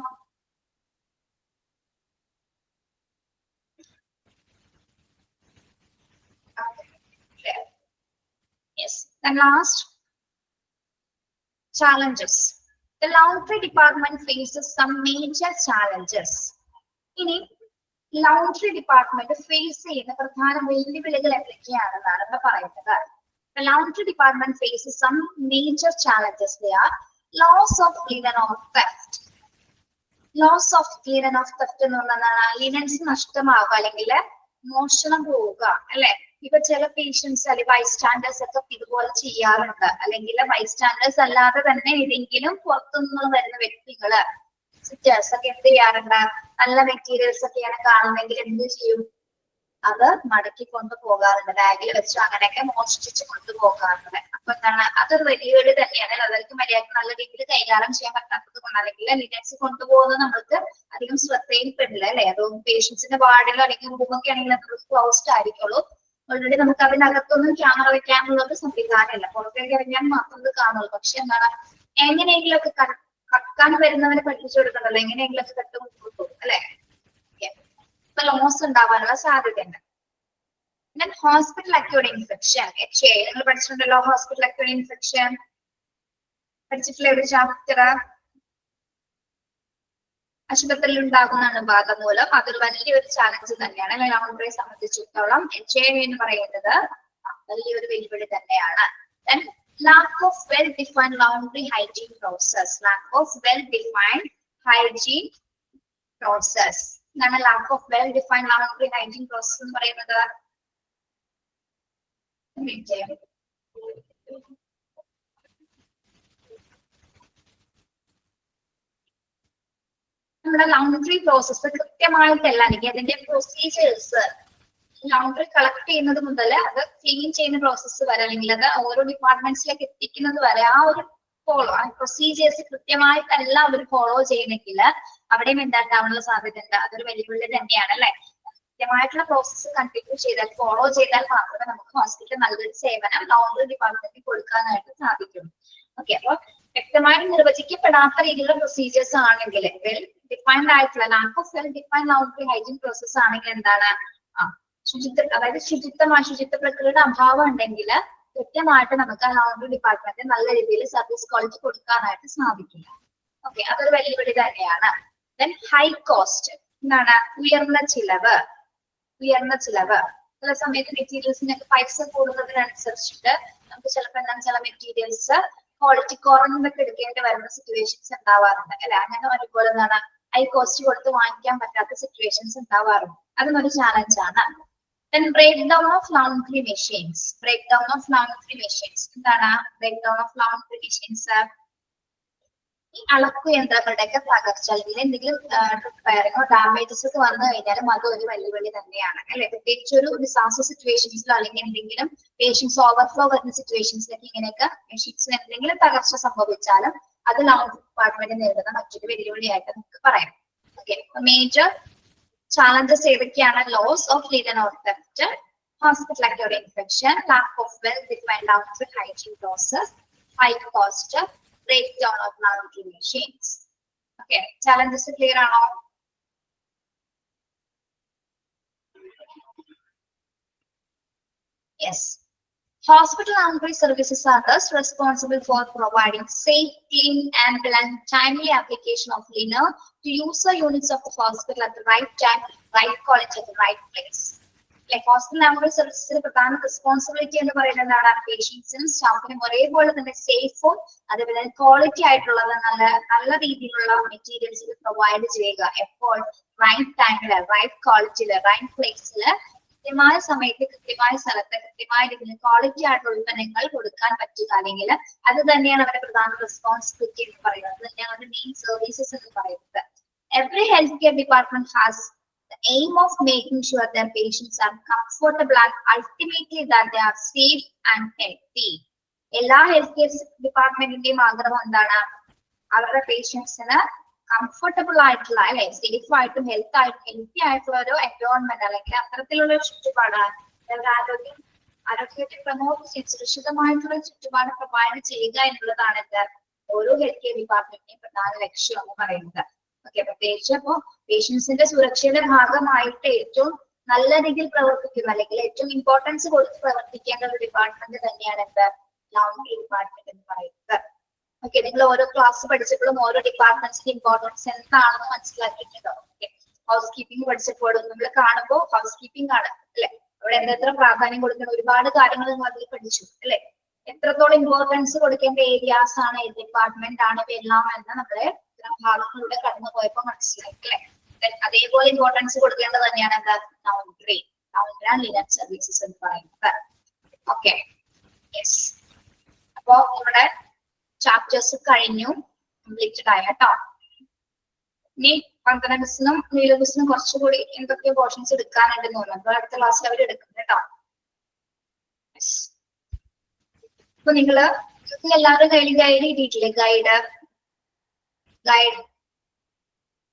Yes. And last, challenges. The laundry department faces some major challenges. ഇനി laundry department ഫേസ് ചെയ്യുന്ന പ്രധാന വെല്ലുവിളികൾ എന്തൊക്കെയാണെന്നാണ് ഇവിടെ പറയുന്നത്. The laundry department faces some major challenges. They are loss of linen or theft. Loss of linen or theft എന്ന് പറഞ്ഞാൽ linens നഷ്ടമാവുക അല്ലെങ്കിൽ മോഷണം പോവുക അല്ലെ. ഇപ്പൊ ചില പേഷ്യൻസ് അല്ലെങ്കിൽ ബൈസ്റ്റാൻഡേഴ്സ് ഒക്കെ ഇതുപോലെ ചെയ്യാറുണ്ട്, അല്ലെങ്കിൽ ബൈസ്റ്റാൻഡേഴ്സ് അല്ലാതെ തന്നെ ഏതെങ്കിലും പുറത്തുനിന്ന് വരുന്ന വ്യക്തികള് സിസ്റ്റേഴ്സ് ഒക്കെ എന്ത് ചെയ്യാറുണ്ട്, നല്ല മെറ്റീരിയൽസ് ഒക്കെയാണ് കാണുന്നെങ്കിൽ എന്ത് ചെയ്യും, അത് മടക്കി കൊണ്ടുപോകാറുണ്ട്, ബാഗിൽ വെച്ചു അങ്ങനെയൊക്കെ മോഷ്ടിച്ച് കൊണ്ടുപോകാറുണ്ട്. അപ്പൊ എന്താണ്, അതൊരു വെല്ലുവിളി തന്നെയാണ്. അവർക്ക് മര്യാദക്ക് നല്ല രീതിയിൽ കൈകാര്യം ചെയ്യാൻ പറ്റാത്തത് കൊണ്ട്, അല്ലെങ്കിൽ ലിനക്സ് കൊണ്ടുപോകുന്നത് നമ്മൾക്ക് അധികം ശ്രദ്ധയിൽപ്പെടില്ല അല്ലെ. അതും പേഷ്യൻസിന്റെ വാർഡിലോ അല്ലെങ്കിൽ റൂമൊക്കെ ആണെങ്കിൽ നമുക്ക് ക്ലോസ്ഡ് ആയിരിക്കുള്ളൂ. ഓൾറെഡി നമുക്ക് അതിനകത്തൊന്നും ക്യാമറ വെക്കാനുള്ള ഒരു സംവിധാനമില്ല, പുറത്തേക്ക് ഇറങ്ങിയാൽ മാത്രം ഇത് കാണുള്ളൂ. പക്ഷെ എന്താണ്, എങ്ങനെയെങ്കിലുമൊക്കെ കക്കാൻ വരുന്നവരെ പഠിപ്പിച്ചു കൊടുക്കണല്ലോ, എങ്ങനെയെങ്കിലുമൊക്കെ കട്ടുകൊടുക്കും അല്ലെ. ഇപ്പൊ ലോസ് ഉണ്ടാവാനുള്ള സാധ്യതയുണ്ട്. Then hospital acute infection, HA നിങ്ങൾ പഠിച്ചിട്ടുണ്ടല്ലോ. ഹോസ്പിറ്റൽ acute infection പഠിച്ചിട്ടില്ലേ ഒരു ചാപ്റ്റർ. ആശുപത്രിയിൽ ഉണ്ടാകുന്ന അണുബാധ മൂലം അതൊരു വലിയൊരു ചാലഞ്ച് തന്നെയാണ് ലവോറട്ടറിയെ സംബന്ധിച്ചിടത്തോളം. HA എന്ന് പറയുന്നത് വലിയൊരു വെല്ലുവിളി തന്നെയാണ്. Then lack of well defined laundry hygiene process. Lack of well defined hygiene process. എന്താണ് lack of well defined laundry hygiene process എന്ന് പറയുന്നത്? നമ്മുടെ ലൗണ്ടറി പ്രോസസ്സ് കൃത്യമായിട്ടല്ല, അല്ലെങ്കിൽ അതിന്റെ പ്രൊസീജിയേഴ്സ്, ലൗണ്ടറി കളക്ട് ചെയ്യുന്നത് മുതൽ അത് ക്ലീൻ ചെയ്യുന്ന പ്രോസസ്സ് വരെ, അല്ലെങ്കിൽ അത് ഓരോ ഡിപ്പാർട്ട്മെന്റ്സിലേക്ക് എത്തിക്കുന്നത് വരെ ആ ഒരു പ്രൊസീജിയേഴ്സ് കൃത്യമായിട്ടല്ല അവർ ഫോളോ ചെയ്യണമെങ്കിൽ അവിടെയും എന്താണ്ടാവാനുള്ള സാധ്യത ഉണ്ട്. അതൊരു വെല്ലുവിളി തന്നെയാണ് അല്ലെ. കൃത്യമായിട്ടുള്ള പ്രോസസ്സ് കണ്ടിന്യൂ ചെയ്താൽ, ഫോളോ ചെയ്താൽ മാത്രമേ നമുക്ക് ഹോസ്പിറ്റലിൽ നല്ലൊരു സേവനം ലൗണ്ടറി ഡിപ്പാർട്ട്മെന്റിൽ കൊടുക്കാനായിട്ട് സാധിക്കും. ഓക്കെ, അപ്പൊ വ്യക്തമായിട്ട് നിർവചിക്കപ്പെടാത്ത രീതിയിലുള്ള പ്രൊസീജിയേഴ്സ് ആണെങ്കിൽ, വെൽ ഡിഫൈൻഡ് ആയിട്ടുള്ള lack of well defined laundry hygiene process ആണെങ്കിൽ എന്താണ്, അതായത് ശുചിത്വ പ്രക്രിയയുടെ അഭാവം ഉണ്ടെങ്കിൽ കൃത്യമായിട്ട് നമുക്ക് ആ ലൗണ്ടറി ഡിപ്പാർട്ട്മെന്റ് നല്ല രീതിയിൽ സർവീസ് ക്വാളിറ്റി കൊടുക്കാനായിട്ട് സാധിക്കില്ല. ഓക്കെ, അതൊരു വെല്ലുവിളി തന്നെയാണ്. ദെൻ ഹൈ കോസ്റ്റ്, എന്താണ് ഉയർന്ന ചിലവ്. ചില സമയത്ത് മെറ്റീരിയൽസിനൊക്കെ പൈസ കൂടുന്നതിനനുസരിച്ചിട്ട് നമുക്ക് ചിലപ്പോൾ എന്താണ് ചില മെറ്റീരിയൽസ് ക്വാളിറ്റി കുറഞ്ഞൊക്കെ എടുക്കേണ്ടി വരുന്ന സിറ്റുവേഷൻസ് ഉണ്ടാവാറുണ്ട് അല്ലെ. അങ്ങനെ വരുമ്പോൾ എന്താണ് ഹൈ കോസ്റ്റ് കൊടുത്ത് വാങ്ങിക്കാൻ പറ്റാത്ത സിറ്റുവേഷൻസ് ഉണ്ടാവാറുണ്ട്. അതും ഒരു ചാലഞ്ച് ആണ്. Then breakdown of laundry machines. എന്താണ് breakdown of laundry machines? ഈ അളക്കു യന്ത്രങ്ങളുടെയൊക്കെ തകർച്ച അല്ലെങ്കിൽ എന്തെങ്കിലും റിപ്പയറിങ്ങോ ഡാമേജസ് ഒക്കെ വന്നു കഴിഞ്ഞാലും അത് ഒരു വെല്ലുവിളി തന്നെയാണ് അല്ലെ. പ്രത്യേകിച്ച് ഒരു ഡിസാസ്റ്റർ സിറ്റുവേഷൻസിലോ അല്ലെങ്കിൽ എന്തെങ്കിലും പേഷ്യൻസ് ഓവർഫ്ലോ വരുന്ന സിറ്റുവേഷൻസിലൊക്കെ ഇങ്ങനെയൊക്കെ മെഷീൻസിന് എന്തെങ്കിലും തകർച്ച സംഭവിച്ചാലും അത് ലൗണ്ടറി ഡിപ്പാർട്ട്മെന്റ് നേരിടുന്ന മറ്റൊരു വെല്ലുവിളിയായിട്ട് നമുക്ക് പറയാം. ഓക്കെ, മേജർ ചാലഞ്ചസ് ഏതൊക്കെയാണ്? Loss of linen or theft, hospital acute infection, lack of well defined laundry hygiene process, high cost, breakdown of laundry machines. Okay, challenges clear ആണോ? Yes. Hospital laundry services are thus responsible for providing safe, clean, ample and timely application of linen to user units of the hospital at the right time, right quality at the right place. Like hospital laundry services പ്രധാന responsibility എന്ന് പറയുന്നത് എന്താണ്? പേഷ്യൻസിനും സ്റ്റാഫിനും ഒരേപോലെ തന്നെ സേഫും അതേപോലെ quality ആയിട്ടുള്ള നല്ല രീതിയിലുള്ള മെറ്റീരിയൽസ് പ്രൊവൈഡ് ചെയ്യുക. എപ്പോൾ റൈറ്റ് ടൈമില്, റൈറ്റ് ക്വാളിറ്റിയില്, റൈറ്റ് പ്ലേസില്, കൃത്യമായ സമയത്ത്, കൃത്യമായ സ്ഥലത്ത്, കൃത്യമായ രീതിയിൽ ക്വാളിറ്റി ആയിട്ടുള്ള ഉൽപ്പന്നങ്ങൾ കൊടുക്കാൻ പറ്റുക, അല്ലെങ്കിൽ അത് തന്നെയാണ് അവരുടെ പ്രധാന റെസ്പോൺസിബിലിറ്റി എന്ന് പറയുന്നത്. അത് തന്നെയാണ് അവരുടെ മെയിൻ സർവീസസ് എന്ന് പറയുന്നത്. Every healthcare department has the aim of making sure their patients are comfortable and ultimately that they are safe and healthy. എല്ലാ ഹെൽത്ത് കെയർ ഡിപ്പാർട്ട്മെന്റിന്റെയും ആഗ്രഹം എന്താണ്? അവരുടെ പേഷ്യൻസിന് കംഫർട്ടബിൾ ആയിട്ടുള്ള അല്ലെ, സേഫ് ആയിട്ടും ഹെൽത്തി ആയിട്ടുള്ള ഒരു എൻവയോൺമെന്റ് അല്ലെങ്കിൽ അത്തരത്തിലുള്ള ഒരു ചുറ്റുപാടാണ് ആരോഗ്യത്തെ പ്രമോട്ട് ചെയ്ത് സുരക്ഷിതമായിട്ടുള്ള ചുറ്റുപാട് പ്രൊവൈഡ് ചെയ്യുക എന്നുള്ളതാണ് ഓരോ ഹെൽത്ത് കെയർ ഡിപ്പാർട്ട്മെന്റിന്റെയും പ്രധാന ലക്ഷ്യം എന്ന് പറയുന്നത്. ഓക്കെ, പ്രത്യേകിച്ച് ഇപ്പോ പേഷ്യൻസിന്റെ സുരക്ഷയുടെ ഭാഗമായിട്ട് ഏറ്റവും നല്ല രീതിയിൽ പ്രവർത്തിക്കുന്ന അല്ലെങ്കിൽ ഏറ്റവും ഇമ്പോർട്ടൻസ് കൊടുത്ത് പ്രവർത്തിക്കേണ്ട ഒരു ഡിപ്പാർട്ട്മെന്റ് തന്നെയാണ് ലൗണ്ടറി ഡിപ്പാർട്ട്മെന്റ് എന്ന് പറയുന്നത്. ഓക്കെ, നിങ്ങൾ ഓരോ ക്ലാസ് പഠിച്ചപ്പോഴും ഓരോ ഡിപ്പാർട്ട്മെന്റ്സിന്റെ ഇമ്പോർട്ടൻസ് എന്താണെന്ന് മനസ്സിലാക്കിയിട്ടുണ്ടോ? ഓക്കെ, ഹൗസ് കീപ്പിംഗ് പഠിച്ചപ്പോഴും നമ്മൾ കാണുമ്പോൾ ഹൗസ് കീപ്പിംഗ് ആണ് അല്ലെ, അവിടെ എന്തെത്ര പ്രാധാന്യം കൊടുക്കുന്ന ഒരുപാട് കാര്യങ്ങൾ നിങ്ങൾ അതിൽ പഠിച്ചു അല്ലെ. എത്രത്തോളം ഇമ്പോർട്ടൻസ് കൊടുക്കേണ്ട ഏരിയാസ് ആണ്, ഏത് ഡിപ്പാർട്ട്മെന്റ് ആണ് ഇവയെല്ലാം എന്ന് നമ്മളെ ഭാഗങ്ങളിലൂടെ കടന്നു പോയപ്പോ മനസ്സിലായി അല്ലെ. അതേപോലെ ഇമ്പോർട്ടൻസ് കൊടുക്കേണ്ടത് തന്നെയാണ് എന്താ ലൗണ്ടറി ആൻഡ് ലിനൻ സർവീസസ് എന്ന് പറയുന്നത്. Okay, yes. അപ്പോ ഇവിടെ ചാപ്റ്റേഴ്സ് കഴിഞ്ഞു, കംപ്ലീറ്റഡ് ആയ കേട്ടോ. ഇനി വന്ദന മിസ്സിനും നീല മിസ്സിനും കുറച്ചുകൂടി എന്തൊക്കെയോ പോർഷൻസ് എടുക്കാനുണ്ടെന്ന് തോന്നുന്നു. അപ്പോൾ അടുത്ത ക്ലാസ്സിൽ അവർ എടുക്കും കേട്ടോ. അപ്പൊ നിങ്ങൾക്ക് എല്ലാവരും കയ്യിൽ ഗൈഡ് കിട്ടിയിട്ടില്ലേ?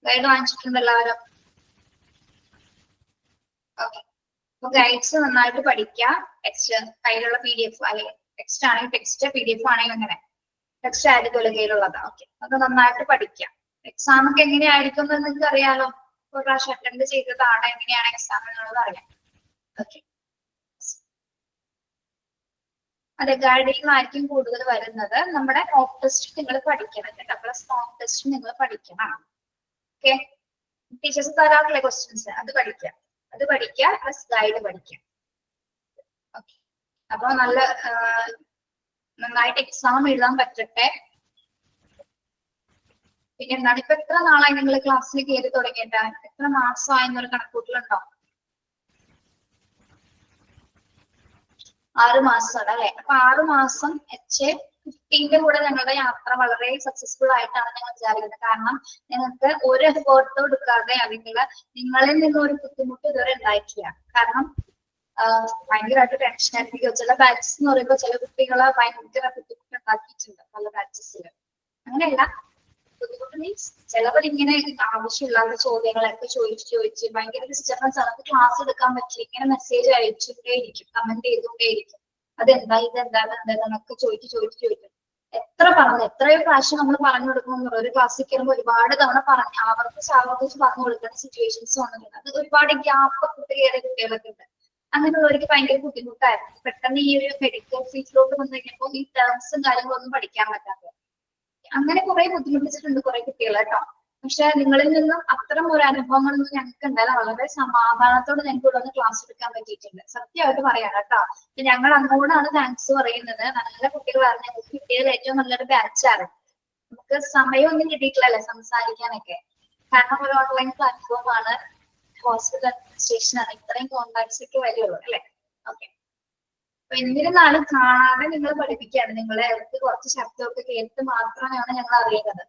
ഗൈഡ് വാങ്ങിച്ചിട്ടുണ്ട് എല്ലാവരും? ഓക്കെ. അപ്പൊ ഗൈഡ്സ് നന്നായിട്ട് പഠിക്കുക. ടെക്സ്റ്റ് കയ്യിലുള്ള PDF അല്ലെങ്കിൽ ടെക്സ്റ്റ് ആണെങ്കിൽ ടെക്സ്റ്റ്, PDF ആണെങ്കിൽ അങ്ങനെ ടെക്സ്റ്റ് ആയിരിക്കുമല്ലോ കയ്യിലുള്ളത്. ഓക്കെ, അത് നന്നായിട്ട് പഠിക്കുക. എക്സാം ഒക്കെ എങ്ങനെയായിരിക്കും എന്ന് നിങ്ങൾക്ക് അറിയാലോ. ഒരു പ്രാവശ്യം അറ്റൻഡ് ചെയ്തതാണ്, എങ്ങനെയാണ് എക്സാം എന്നുള്ളത് അറിയാം. ഓക്കെ, അതെ, ഗൈഡിൽ നിന്നായിരിക്കും കൂടുതൽ വരുന്നത്. നമ്മുടെ മോക്ക് ടെസ്റ്റ് നിങ്ങൾ പഠിക്കണം കേട്ടോ. പ്ലസ് മോക്ക് ടെസ്റ്റ് നിങ്ങൾ പഠിക്കണം. ഓക്കെ, ടീച്ചേഴ്സ് തരാറില്ലേ ക്വസ്റ്റ്യൻസ്, അത് പഠിക്കുക പ്ലസ് ഗൈഡ് പഠിക്കുക. ഓക്കെ, അപ്പൊ നന്നായിട്ട് എക്സാം എഴുതാൻ പറ്റട്ടെ. പിന്നെ എന്താണ്, ഇപ്പൊ എത്ര നാളായി നിങ്ങൾ ക്ലാസ്സിൽ കയറി തുടങ്ങിയിട്ട്? എത്ര മാസമായി എന്നൊരു കണക്കൂട്ടലുണ്ടോ? 6 മാസമാണ് അല്ലെ? അപ്പൊ 6 മാസം HA15 കൂടെ ഞങ്ങളുടെ യാത്ര വളരെ സക്സസ്ഫുൾ ആയിട്ടാണ് ഞങ്ങൾ വിചാരിക്കുന്നത്. കാരണം ഞങ്ങൾക്ക് ഒരു എഫേർട്ടും എടുക്കാതെ അല്ലെങ്കിൽ നിങ്ങളിൽ നിന്ന് ഒരു ബുദ്ധിമുട്ട് ഇതുവരെ ഉണ്ടായിട്ടില്ല. കാരണം ഭയങ്കരമായിട്ട് ടെൻഷൻ ആയിരിക്കും. ചില ബാച്ചസ് എന്ന് പറയുമ്പോൾ ചില കുട്ടികളെ ഭയങ്കര ബുദ്ധിമുട്ട് ഉണ്ടാക്കിയിട്ടുണ്ട് പല ബാച്ചസിൽ. അങ്ങനെയല്ല, ബുദ്ധിമുട്ട് മീൻസ് ചിലവരിങ്ങനെ ആവശ്യമില്ലാത്ത ചോദ്യങ്ങളൊക്കെ ചോദിച്ച് ഭയങ്കര ഡിസ്റ്റർബൻസ് ആണ്. ക്ലാസ് എടുക്കാൻ പറ്റില്ല, ഇങ്ങനെ മെസ്സേജ് അയച്ചുകൊണ്ടേയിരിക്കും, കമന്റ് ചെയ്തുകൊണ്ടേയിരിക്കും. അതെന്താ ഇതെന്താന്നൊക്കെ ചോദിക്കും. എത്രയോ പ്രാവശ്യം നമ്മൾ പറഞ്ഞു കൊടുക്കണം. ഒരു ക്ലാസ്സിൽ കയറുമ്പോൾ ഒരുപാട് തവണ ആവർത്തിച്ച് പറഞ്ഞു കൊടുക്കുന്ന സിറ്റുവേഷൻസ് വന്നിട്ടുണ്ട്. അത് ഒരുപാട് ഗ്യാപ്പ് കയറിയ കുട്ടികളൊക്കെ ഉണ്ട്. അങ്ങനെയുള്ളവർക്ക് ഭയങ്കര ബുദ്ധിമുട്ടായിരുന്നു. പെട്ടെന്ന് ഈ ഒരു മെഡിക്കൽ ഫീൽഡിലോട്ട് വന്നു കഴിഞ്ഞപ്പോൾ ഈ ടേംസും കാര്യങ്ങളൊന്നും പഠിക്കാൻ പറ്റാതെ അങ്ങനെ കുറെ ബുദ്ധിമുട്ടിച്ചിട്ടുണ്ട് കുറെ കുട്ടികൾ കേട്ടോ. പക്ഷെ നിങ്ങളിൽ നിന്നും അത്തരം ഒരു അനുഭവങ്ങളൊന്നും ഞങ്ങൾക്ക് ഉണ്ടായാലും വളരെ സമാധാനത്തോടെ ഞങ്ങൾക്ക് ഇവിടെ വന്ന് ക്ലാസ് എടുക്കാൻ പറ്റിയിട്ടുണ്ട്. സത്യമായിട്ട് പറയാം കേട്ടോ. ഞങ്ങൾ അങ്ങോട്ടാണ് താങ്ക്സ് പറയുന്നത്. നല്ല കുട്ടികളാണ് ഞങ്ങൾക്ക് കിട്ടിയതിൽ ഏറ്റവും നല്ലൊരു ബാച്ചാണ്. നമുക്ക് സമയമൊന്നും കിട്ടിയിട്ടില്ലല്ലേ സംസാരിക്കാനൊക്കെ. കാരണം ഒരു ഓൺലൈൻ പ്ലാറ്റ്ഫോം ആണ്, ഹോസ്പിറ്റൽ അഡ്മിനിസ്ട്രേഷൻ ആണ്, ഇത്രയും കോണ്ടാക്ട്സ് ഒക്കെ വരുള്ളൂ അല്ലെ? ഓക്കെ, അപ്പൊ എന്നിരുന്നാലും കാണാതെ നിങ്ങൾ പഠിപ്പിക്കുകയാണ്. നിങ്ങളെ അവർക്ക് കുറച്ച് ശബ്ദമൊക്കെ കേട്ട് മാത്രമാണ് ഞങ്ങൾ അറിയുന്നത്.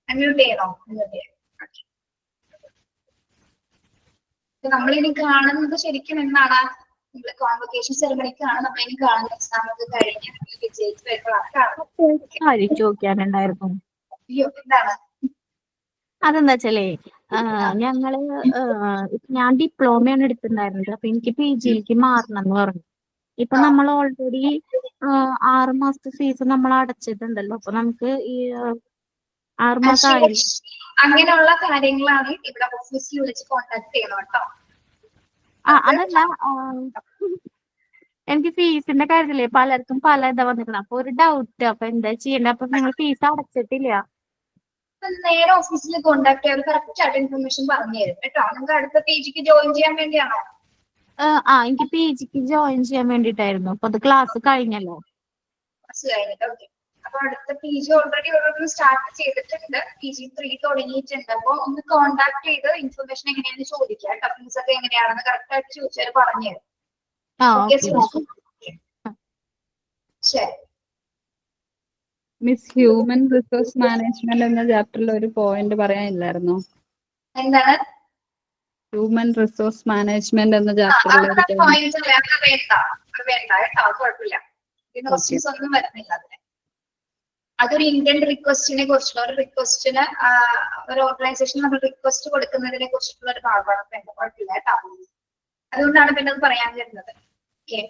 അൺമ്യൂട്ട് ചെയ്യണോ? ഓക്കെ, നമ്മളിനി കാണുന്നത് ശരിക്കും എന്താണ്? നിങ്ങള് കോൺവൊക്കേഷൻ സെറമണിക്കാണ് നമ്മളിനി കാണുന്നത്. എക്സാം ഒക്കെ കഴിഞ്ഞ് വിജയിച്ച് വരുമ്പോഴാണ് ചോദിക്കാനുണ്ടായിരുന്നു. അയ്യോ, എന്താണ്? അതെന്താ വെച്ചാലേ ഞങ്ങള് ഞാൻ ഡിപ്ലോമയാണ് എടുത്തിട്ടുണ്ടായിരുന്നത്. അപ്പൊ എനിക്ക് PGക്ക് മാറണം എന്ന് പറഞ്ഞു. ഇപ്പൊ നമ്മൾ ഓൾറെഡി 6 മാസത്തെ ഫീസ് നമ്മൾ അടച്ചിട്ടുണ്ടല്ലോ. അപ്പൊ നമുക്ക് ഈ 6 മാസം ആയില്ല. അങ്ങനെയുള്ള കാര്യങ്ങളാണ് ഇവിടെ ഓഫീസിൽ വിളിച്ച് കോൺടാക്ട് ചെയ്യണം കേട്ടോ. അതല്ല, എനിക്ക് ഫീസിന്റെ കാര്യത്തിലേ പലർക്കും പല ഇതാ വന്നിരിക്കണം. അപ്പൊ ഒരു ഡൗട്ട്. അപ്പൊ എന്താ ചെയ്യണ്ടേ? അപ്പൊ നിങ്ങൾ ഫീസ് അടച്ചിട്ടില്ല. നേരെ ഓഫീസിൽ കോൺടാക്ട് ചെയ്യാൻ കറക്റ്റ് ആയിട്ട് ഇൻഫർമേഷൻ പറഞ്ഞു തരും കേട്ടോ. നിങ്ങൾക്ക് അടുത്ത PGക്ക് ജോയിൻ ചെയ്യാൻ വേണ്ടിയാണോ? എനിക്ക് PGക്ക് ജോയിൻ ചെയ്യാൻ വേണ്ടിട്ടായിരുന്നു. അപ്പൊ അത് ക്ലാസ് കഴിഞ്ഞല്ലോ. ക്ലാസ് കഴിഞ്ഞിട്ട് ഓക്കെ. അപ്പൊ അടുത്ത PG ഓൾറെഡി ഓരോന്ന് സ്റ്റാർട്ട് ചെയ്തിട്ടുണ്ട്. PG3 തുടങ്ങിയിട്ടുണ്ട്. അപ്പൊ ഒന്ന് കോൺടാക്ട് ചെയ്ത് ഇൻഫർമേഷൻ എങ്ങനെയാണെന്ന് ചോദിക്കാം കേട്ടോ. ഫീസ് ഒക്കെ എങ്ങനെയാണെന്ന് കറക്റ്റ് ആയിട്ട് ചോദിച്ചാൽ പറഞ്ഞു തരും. ശരി. മിസ്, ഹ്യൂമൻ റിസോഴ്സ് മാനേജ്മെന്റ് എന്ന ചാപ്റ്ററിൽ ഒരു പോയിന്റ് പറയാനില്ലായിരുന്നോ? എന്താണ് ഹ്യൂമൻ റിസോഴ്സ് മാനേജ്മെന്റ് എന്ന ചാപ്റ്ററിൽ കുഴപ്പമില്ല. ക്വസ്റ്റ്യൻസ് ഒന്നും വരുന്നില്ല അതിന്. അതൊരു ഇന്ത്യൻ റിക്വസ്റ്റിനെ കുറിച്ചുള്ള ഒരു റിക്വസ്റ്റിന് ഒരു ഓർഗനൈസേഷൻ നമ്മൾ റിക്വസ്റ്റ് കൊടുക്കുന്നതിനെ കുറിച്ചിട്ടുള്ള ഒരു ഭാഗമാണ്. കുഴപ്പമില്ല കേട്ടോ. അതുകൊണ്ടാണ് പിന്നെ അത് പറയാൻ വരുന്നത്. ഓക്കെ,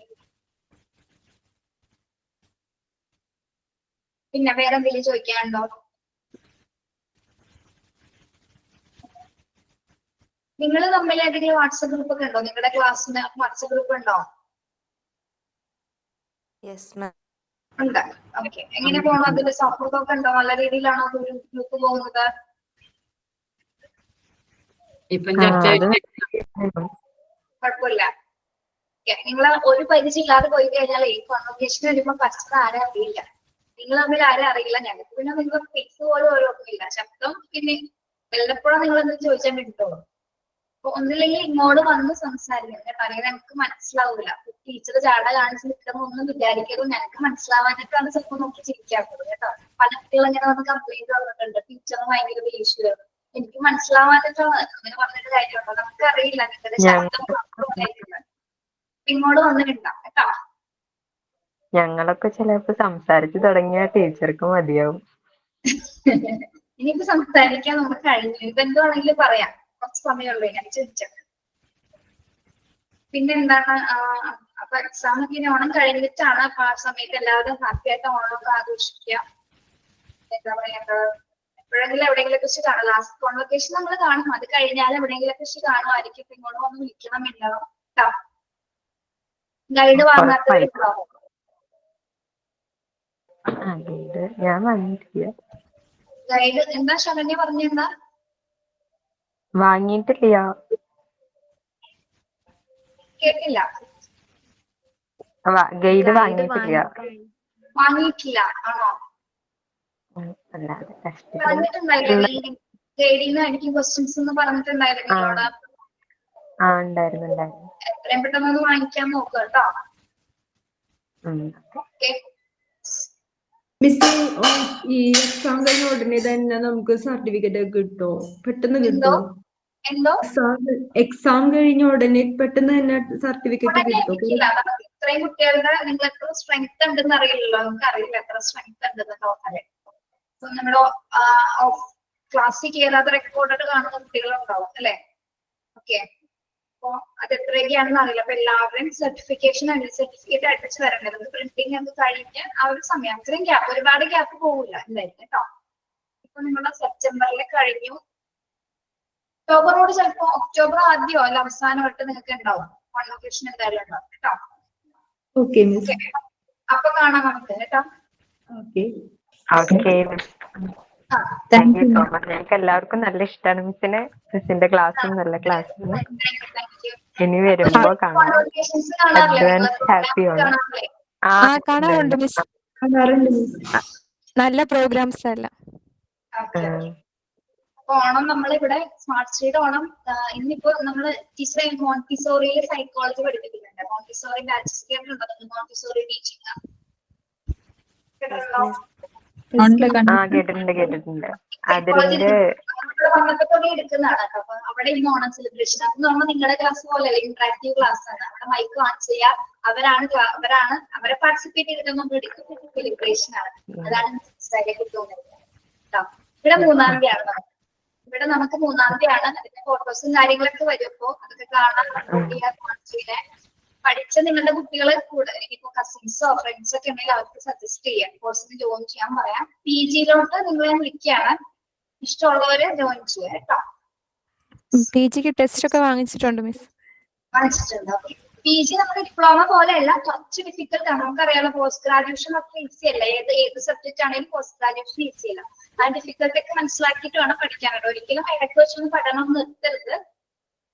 പിന്നെ വേറെ എന്തെങ്കിലും ചോദിക്കാനുണ്ടോ? നിങ്ങൾ തമ്മിൽ ഏതെങ്കിലും വാട്സപ്പ് ഗ്രൂപ്പ് ഒക്കെ ഉണ്ടോ? നിങ്ങളുടെ ക്ലാസ്സിന് വാട്സപ്പ് ഗ്രൂപ്പ് ഉണ്ടോ? ഉണ്ട്. ഓക്കെ, എങ്ങനെ പോകണം? അതിന്റെ സൗഹൃദമൊക്കെ ഉണ്ടോ? നല്ല രീതിയിലാണോ ഗ്രൂപ്പ് പോകുന്നത്? കുഴപ്പമില്ല. നിങ്ങൾ ഒരു പരിചയം ഇല്ലാതെ പോയി കഴിഞ്ഞാൽ ഈ കോൺവൊക്കേഷൻ വരുമ്പോ പരസ്പരം ആരെ അറിയില്ല. നിങ്ങൾ തമ്മിൽ ആരെ അറിയില്ല. ഞങ്ങൾക്ക് പിന്നെ നിങ്ങൾ ഫേസ് പോലും ഓരോന്നില്ല. ശബ്ദം പിന്നെ വല്ലപ്പോഴും നിങ്ങൾ എന്തെങ്കിലും ചോദിച്ചാൽ കിട്ടുള്ളൂ. അപ്പൊ ഒന്നില്ലെങ്കിൽ ഇങ്ങോട്ട് വന്ന് സംസാരിക്കുന്നത് പറയുന്നത് എനിക്ക് മനസ്സിലാവൂല. ടീച്ചർ ചാട കാണിച്ച് നിൽക്കുന്ന ഒന്നും വിചാരിക്കരുത്. ഞങ്ങൾക്ക് മനസ്സിലാവാനായിട്ടാണ് ചിലപ്പോൾ നോക്കി ചിരിക്കാറുള്ളത് കേട്ടോ. പല കുട്ടികൾ ഇങ്ങനെ വന്ന് കംപ്ലൈന്റ് വന്നിട്ടുണ്ട്, ടീച്ചറിന് ഭയങ്കര ദേഷ്യം, എനിക്ക് മനസ്സിലാവാനായിട്ടാണ് അങ്ങനെ പറഞ്ഞിട്ട് കാര്യമുണ്ടോ, നമുക്കറിയില്ല നിങ്ങളുടെ ശബ്ദം മാത്രമായിരിക്കുന്നത്. ഇങ്ങോട്ട് വന്നിട്ടുണ്ടാവും കേട്ടോ. ഞങ്ങളൊക്കെ ചിലപ്പോ സംസാരിച്ചു തുടങ്ങിയ ടീച്ചർക്ക് മതിയാവും. ഇനിയിപ്പോ സംസാരിക്കാൻ നമുക്ക് കഴിഞ്ഞു, ഇപ്പൊ എന്തുവാണെങ്കിലും പറയാം, കുറച്ച് സമയമുള്ളൂ ഞാൻ ചോദിച്ചത്. പിന്നെ എന്താണ്, അപ്പൊ എക്സാം ഒക്കെ ഇനി ഓണം കഴിഞ്ഞിട്ടാണ്. അപ്പൊ ആ സമയത്ത് എല്ലാവരും ഹാപ്പി ആയിട്ട് ഓണമൊക്കെ ആഘോഷിക്കുക. എന്താ പറയാ, എപ്പോഴെങ്കിലും എവിടെയെങ്കിലും വെച്ച് കാണും, ലാസ്റ്റ് കോൺവൊക്കേഷൻ നമ്മൾ കാണും, അത് കഴിഞ്ഞാൽ എവിടെയെങ്കിലും വെച്ച് കാണുമായിരിക്കും. ഇപ്പൊ ഇങ്ങോട്ട് വന്ന് വിളിക്കണം ഉണ്ടാവും കേട്ടോ. ഗൈഡ് വാങ്ങാത്തവരുണ്ടാവും. ഞാൻ വാങ്ങിയിട്ടില്ല. ഗൈഡ് എന്താ ശരണ്യ പറഞ്ഞെന്താ? വാങ്ങിയിട്ടില്ല. കേട്ടില്ല. ഗൈഡ് വാങ്ങിയിട്ടില്ല. വാങ്ങിയിട്ടില്ല ആണോ? അല്ലാതെ പറഞ്ഞിട്ടുണ്ടായില്ലേ ഗൈഡിന്ന് എനിക്ക് ക്വസ്റ്റ്യൻസ് എന്ന് പറഞ്ഞിട്ടുണ്ടായിരുന്നു നിങ്ങളോട്? ഉണ്ടായിരുന്നു. എത്രയും പെട്ടെന്ന് വാങ്ങിക്കാൻ നോക്കുക കേട്ടോ. മിസ്, ഈ എക്സാം കഴിഞ്ഞ ഉടനെ തന്നെ നമുക്ക് സർട്ടിഫിക്കറ്റ് ഒക്കെ കിട്ടോ? പെട്ടെന്ന് കിട്ടോ? എന്തോ എക്സാം കഴിഞ്ഞ ഉടനെ പെട്ടെന്ന് തന്നെ സർട്ടിഫിക്കറ്റ് കിട്ടോ? ഇത്രയും കുട്ടികളുടെ നിങ്ങൾ എത്ര സ്ട്രെങ്ത് ഉണ്ടെന്ന് അറിയില്ലല്ലോ, നമുക്ക് അറിയില്ല എത്ര സ്ട്രെങ്ത് ഉണ്ടെന്ന് ടോട്ടല്. നമ്മുടെ ക്ലാസ്സിൽ കയറാതെ റെക്കോർഡഡ് കാണുന്ന കുട്ടികളുണ്ടാവും അല്ലെ? ഓക്കെ, അപ്പൊ അത് എത്രയൊക്കെയാണെന്ന് അറിയില്ല. അപ്പൊ എല്ലാവരുടെയും സർട്ടിഫിക്കറ്റ് അടിച്ചു വരേണ്ടത് പ്രിന്റിങ് ഒക്കെ കഴിഞ്ഞ് ആ ഒരു സമയം, അത്രയും ഗ്യാപ്പ്, ഒരുപാട് ഗ്യാപ്പ് പോകില്ല എന്തായാലും കേട്ടോ. ഇപ്പൊ നിങ്ങളുടെ സെപ്റ്റംബറിൽ കഴിഞ്ഞു, ഒക്ടോബറോട് ചിലപ്പോ ഒക്ടോബർ ആദ്യമോ അല്ല അവസാനമായിട്ട് നിങ്ങൾക്ക് ഉണ്ടാവും കോൺവൊക്കേഷൻ, എന്തായാലും ഉണ്ടാവും കേട്ടോ. ഓക്കെ മിസ്, അപ്പൊ കാണാം നമുക്ക് കേട്ടോ. Okay. Thank you so much. ഞങ്ങൾക്ക് എല്ലാവർക്കും നല്ല ഇഷ്ടമാണ് മിസ്സിന്റെ ക്ലാസ്സും നല്ല ക്ലാസ്സാണ്. ഇനി വരുമ്പോ കാണാം. അഡ്വാൻസ് ഹാപ്പി ആണ്. കാണാറുണ്ട് മിസ്, നല്ല പ്രോഗ്രാംസ് അല്ല. അപ്പൊ ഓണം നമ്മളിവിടെ സ്മാർട്ട് സ്ട്രീറ്റ് ഓണം ഇന്നിപ്പോ നമ്മള് ടീച്ചറെ മോണ്ടിസോറിയിൽ സൈക്കോളജി പഠിപ്പിക്കുന്നുണ്ട്. മോണ്ടിസോറി ബാച്ചസ് കേട്ടിട്ടുണ്ടോ? മോണ്ടിസോറി ടീച്ചിങ് കേട്ടിട്ടുണ്ട്. അതിന്റെ വന്നപ്പോഴേ എടുക്കുന്നതാണ്. അപ്പൊ അവിടെ ഇന്ന് ഓണം സെലിബ്രേഷൻ. അപ്പൊ നമ്മൾ നിങ്ങളുടെ ക്ലാസ് പോലെ ഇന്ററാക്റ്റീവ് ക്ലാസ് ആണ്. അവിടെ മൈക്ക് ഓൺ ചെയ്യാം, അവരെ പാർട്ടിസിപ്പേറ്റ് ചെയ്തിട്ട് നമ്മൾ എടുക്കുന്ന സെലിബ്രേഷൻ ആണ്. അതാണ് തോന്നുന്നത്. ഇവിടെ 3-ാം തീയതിയാണ് നമുക്ക് 3-ാം തീയതിയാണ്. അതിന്റെ ഫോട്ടോസും കാര്യങ്ങളൊക്കെ വരുമ്പോ അതൊക്കെ കാണാൻ പഠിച്ച നിങ്ങളുടെ കുട്ടികളെ കൂടെ ഇനിയിപ്പോ കസിൻസോ ഫ്രണ്ട്സോ ഒക്കെ ഉണ്ടെങ്കിൽ അവർക്ക് സജസ്റ്റ് ചെയ്യാം, കോഴ്സിന് ജോയിൻ ചെയ്യാൻ പറയാം. PG-യിലോട്ട് നിങ്ങളെ വിളിക്കുകയാണ്, ഇഷ്ടമുള്ളവരെ ജോയിൻ ചെയ്യാം കേട്ടോ. PG-ക്ക് ടെസ്റ്റ് ഒക്കെ വാങ്ങിച്ചിട്ടുണ്ട് മിസ്. വാങ്ങിച്ചിട്ടുണ്ട്. PG നമ്മുടെ ഡിപ്ലോമ പോലെയല്ല, കുറച്ച് ഡിഫിക്കൽട്ട് ആണ്. നമുക്കറിയാലോ പോസ്റ്റ് ഗ്രാജുവേഷൻ ഒക്കെ ഈസി അല്ല, ഏത് സബ്ജക്ട് ആണെങ്കിലും പോസ്റ്റ് ഗ്രാജുവേഷൻ ഈസി അല്ല. ആ ഡിഫിക്കൽട്ടി ഒക്കെ മനസ്സിലാക്കിയിട്ട് വേണം പഠിക്കാനായിട്ട്. ഒരിക്കലും ഇടയ്ക്ക് വെച്ചൊന്നും പഠനം നിർത്തരുത്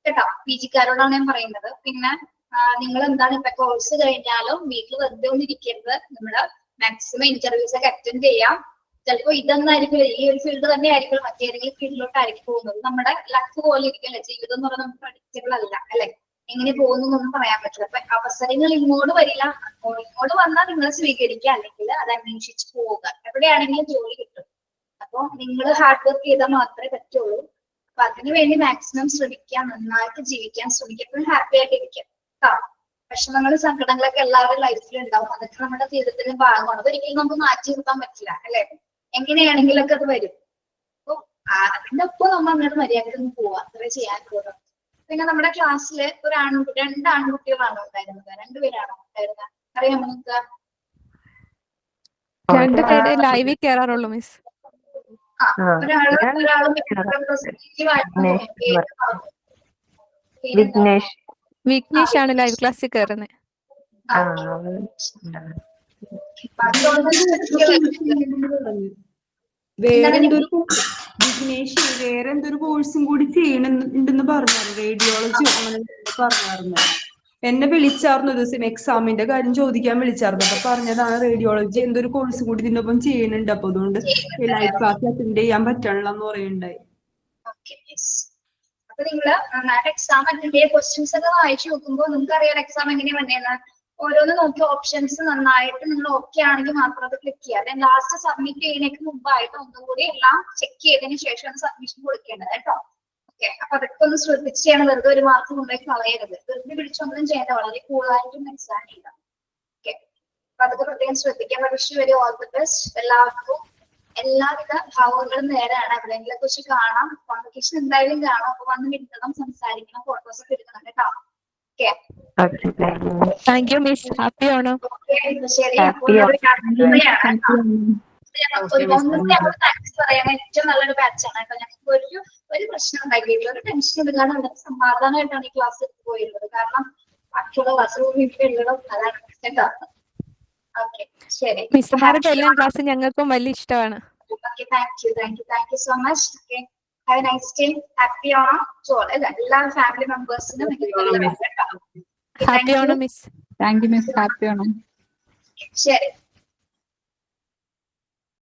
കേട്ടോ. PG-ക്കാരോടാണ് ഞാൻ പറയുന്നത്. പിന്നെ നിങ്ങൾ എന്താണ് ഇപ്പൊ കോഴ്സ് കഴിഞ്ഞാലും വീട്ടിൽ വെറുതെ ഒന്നും ഇരിക്കരുത്. നമ്മള് മാക്സിമം ഇന്റർവ്യൂസ് ഒക്കെ അറ്റൻഡ് ചെയ്യാം. ചിലപ്പോ ഇതൊന്നായിരിക്കും, ഈ ഒരു ഫീൽഡ് തന്നെ ആയിരിക്കും മറ്റേതെങ്കിലും ഫീൽഡിലോട്ടായിരിക്കും പോകുന്നത്. നമ്മുടെ ലക്ക് പോലെ ഇരിക്കല്ലേ ജീവിതം എന്ന് പറഞ്ഞാൽ നമുക്ക് പ്രഡിക്റ്റബിൾ അല്ല അല്ലെ? എങ്ങനെ പോകുന്നൊന്നും പറയാൻ പറ്റില്ല. അപ്പൊ അവസരങ്ങൾ ഇങ്ങോട്ട് വരില്ല, ഇങ്ങോട്ട് വന്നാൽ നിങ്ങൾ സ്വീകരിക്കുക, അല്ലെങ്കിൽ അത് അന്വേഷിച്ച് പോവുക. എവിടെയാണെങ്കിലും ജോലി കിട്ടും. അപ്പൊ നിങ്ങൾ ഹാർഡ് വർക്ക് ചെയ്താൽ മാത്രമേ പറ്റുള്ളൂ. അപ്പൊ അതിനുവേണ്ടി മാക്സിമം ശ്രമിക്കുക, നന്നായിട്ട് ജീവിക്കാൻ ശ്രമിക്കുക, എപ്പോഴും ഹാപ്പി ആയിട്ട് ഇരിക്കുക. വിഷമങ്ങളും സങ്കടങ്ങളൊക്കെ എല്ലാവരുടെ ലൈഫിൽ ഉണ്ടാവും. അതൊക്കെ നമ്മുടെ ജീവിതത്തിന്റെ ഭാഗമാണ്. അതൊരിക്കലും നമുക്ക് മാറ്റി നിർത്താൻ പറ്റില്ല അല്ലെ? എങ്ങനെയാണെങ്കിലും ഒക്കെ അത് വരും. അപ്പൊ അതിന്റെ ഒപ്പം നമ്മൾ അങ്ങോട്ട് മര്യാദയ്ക്ക് പോവാ, അത്രേ ചെയ്യാൻ പോകുന്നത്. പിന്നെ നമ്മുടെ ക്ലാസ്സിൽ 2 ആൺകുട്ടികളാണോ ഉണ്ടായിരുന്നത്? 2 പേരാണോ ഉണ്ടായിരുന്നത്? അറിയാമോ നിങ്ങൾക്ക്? 2 പേര് ലൈവിൽ കയറാറുള്ളൂ മിസ്. ഒരാളും വിഘ്നേഷ് ആണ് ലൈവ് ക്ലാസ്സിൽ കയറുന്നത്. വേറെന്തൊരു കോഴ്സും കൂടി ചെയ്യണമെന്ന് പറഞ്ഞായിരുന്നു, റേഡിയോളജി അങ്ങനെ പറഞ്ഞായിരുന്നു. എന്നെ വിളിച്ചായിരുന്നു ഒരു ദിവസം, എക്സാമിന്റെ കാര്യം ചോദിക്കാൻ വിളിച്ചായിരുന്നു. അപ്പൊ പറഞ്ഞതാണ് റേഡിയോളജി എന്തൊരു കോഴ്സും കൂടി ഇതിനൊപ്പം ചെയ്യുന്നുണ്ട്, അപ്പൊ അതുകൊണ്ട് ലൈവ് ക്ലാസ് അറ്റൻഡ് ചെയ്യാൻ പറ്റണില്ല എന്ന് പറയുണ്ടായി. അപ്പൊ നിങ്ങള് നന്നായിട്ട് എക്സാം അറ്റൻഡ് ചെയ്യുക. ക്വസ്റ്റ്യൻസ് ഒക്കെ വായിച്ചു നോക്കുമ്പോൾ നിങ്ങൾക്ക് അറിയാം എക്സാം എങ്ങനെയാ വന്നേന്ന്. ഓരോന്ന് നോക്കി ഓപ്ഷൻസ് നന്നായിട്ട് നിങ്ങൾ ഓക്കെ ആണെങ്കിൽ മാത്രം അത് ക്ലിക്ക് ചെയ്യുക. ദെൻ ലാസ്റ്റ് സബ്മിറ്റ് ചെയ്യുന്നതിന് മുമ്പായിട്ട് ഒന്നും കൂടി എല്ലാം ചെക്ക് ചെയ്തതിന് ശേഷമാണ് സബ്മിഷൻ കൊടുക്കേണ്ടത് കേട്ടോ. ഓക്കെ, അപ്പൊ അതൊക്കെ ഒന്ന് ശ്രദ്ധിച്ച് ചെയ്യണം. വെറുതെ ഒരു മാർക്ക് കൊണ്ടുപോയി കളയരുത്. വെറുതെ പിടിച്ചൊന്നും ചെയ്യേണ്ട, വളരെ കൂളായിട്ട് മനസ്സിലാക്കി ചെയ്യുക. ഓക്കെ, അപ്പൊ അതൊക്കെ പ്രത്യേകം ശ്രദ്ധിക്കാം. Wish very all the best. എല്ലാവർക്കും എല്ലാവിധ ഭാവങ്ങളും നേരാണ്. എവിടെയെങ്കിലും കുറിച്ച് കാണാം, കോൺവെക്കേഷൻ എന്തായാലും കാണാം. അപ്പൊ വന്ന് മിണ്ടണം, സംസാരിക്കണം, ഫോട്ടോസ് ഒക്കെ എടുക്കണം കേട്ടോ. Okay, thank you miss. Happy Onam. ശരി. Happy താങ്ക്സ് പറയാൻ ഏറ്റവും നല്ലൊരു ബാച്ചാണ് കേട്ടോ. ഞങ്ങൾക്ക് ഒരു പ്രശ്നം ഉണ്ടാക്കിയിട്ടില്ല, ഒരു ടെൻഷൻ ഇല്ലാതെ വളരെ സമാധാനമായിട്ടാണ് ഈ ക്ലാസ് എടുത്ത് പോയിരുന്നത്. കാരണം ബാക്കിയുള്ള ക്ലാസ് വീട്ടിലുള്ളതും അതാണ് കേട്ടോ. ഓക്കെ, ശരി. മിസ്സുമാരുടെ എല്ലാം ക്ലാസ് ഞങ്ങൾക്കും വലിയ ഇഷ്ടമാണ്. Okay, thank you so much. Okay, have a nice day. Happy Onam to all. എല്ലാ ഫാമിലി മെമ്പേഴ്സിനും happy Onam miss. Thank you miss. Happy Onam. ശരി.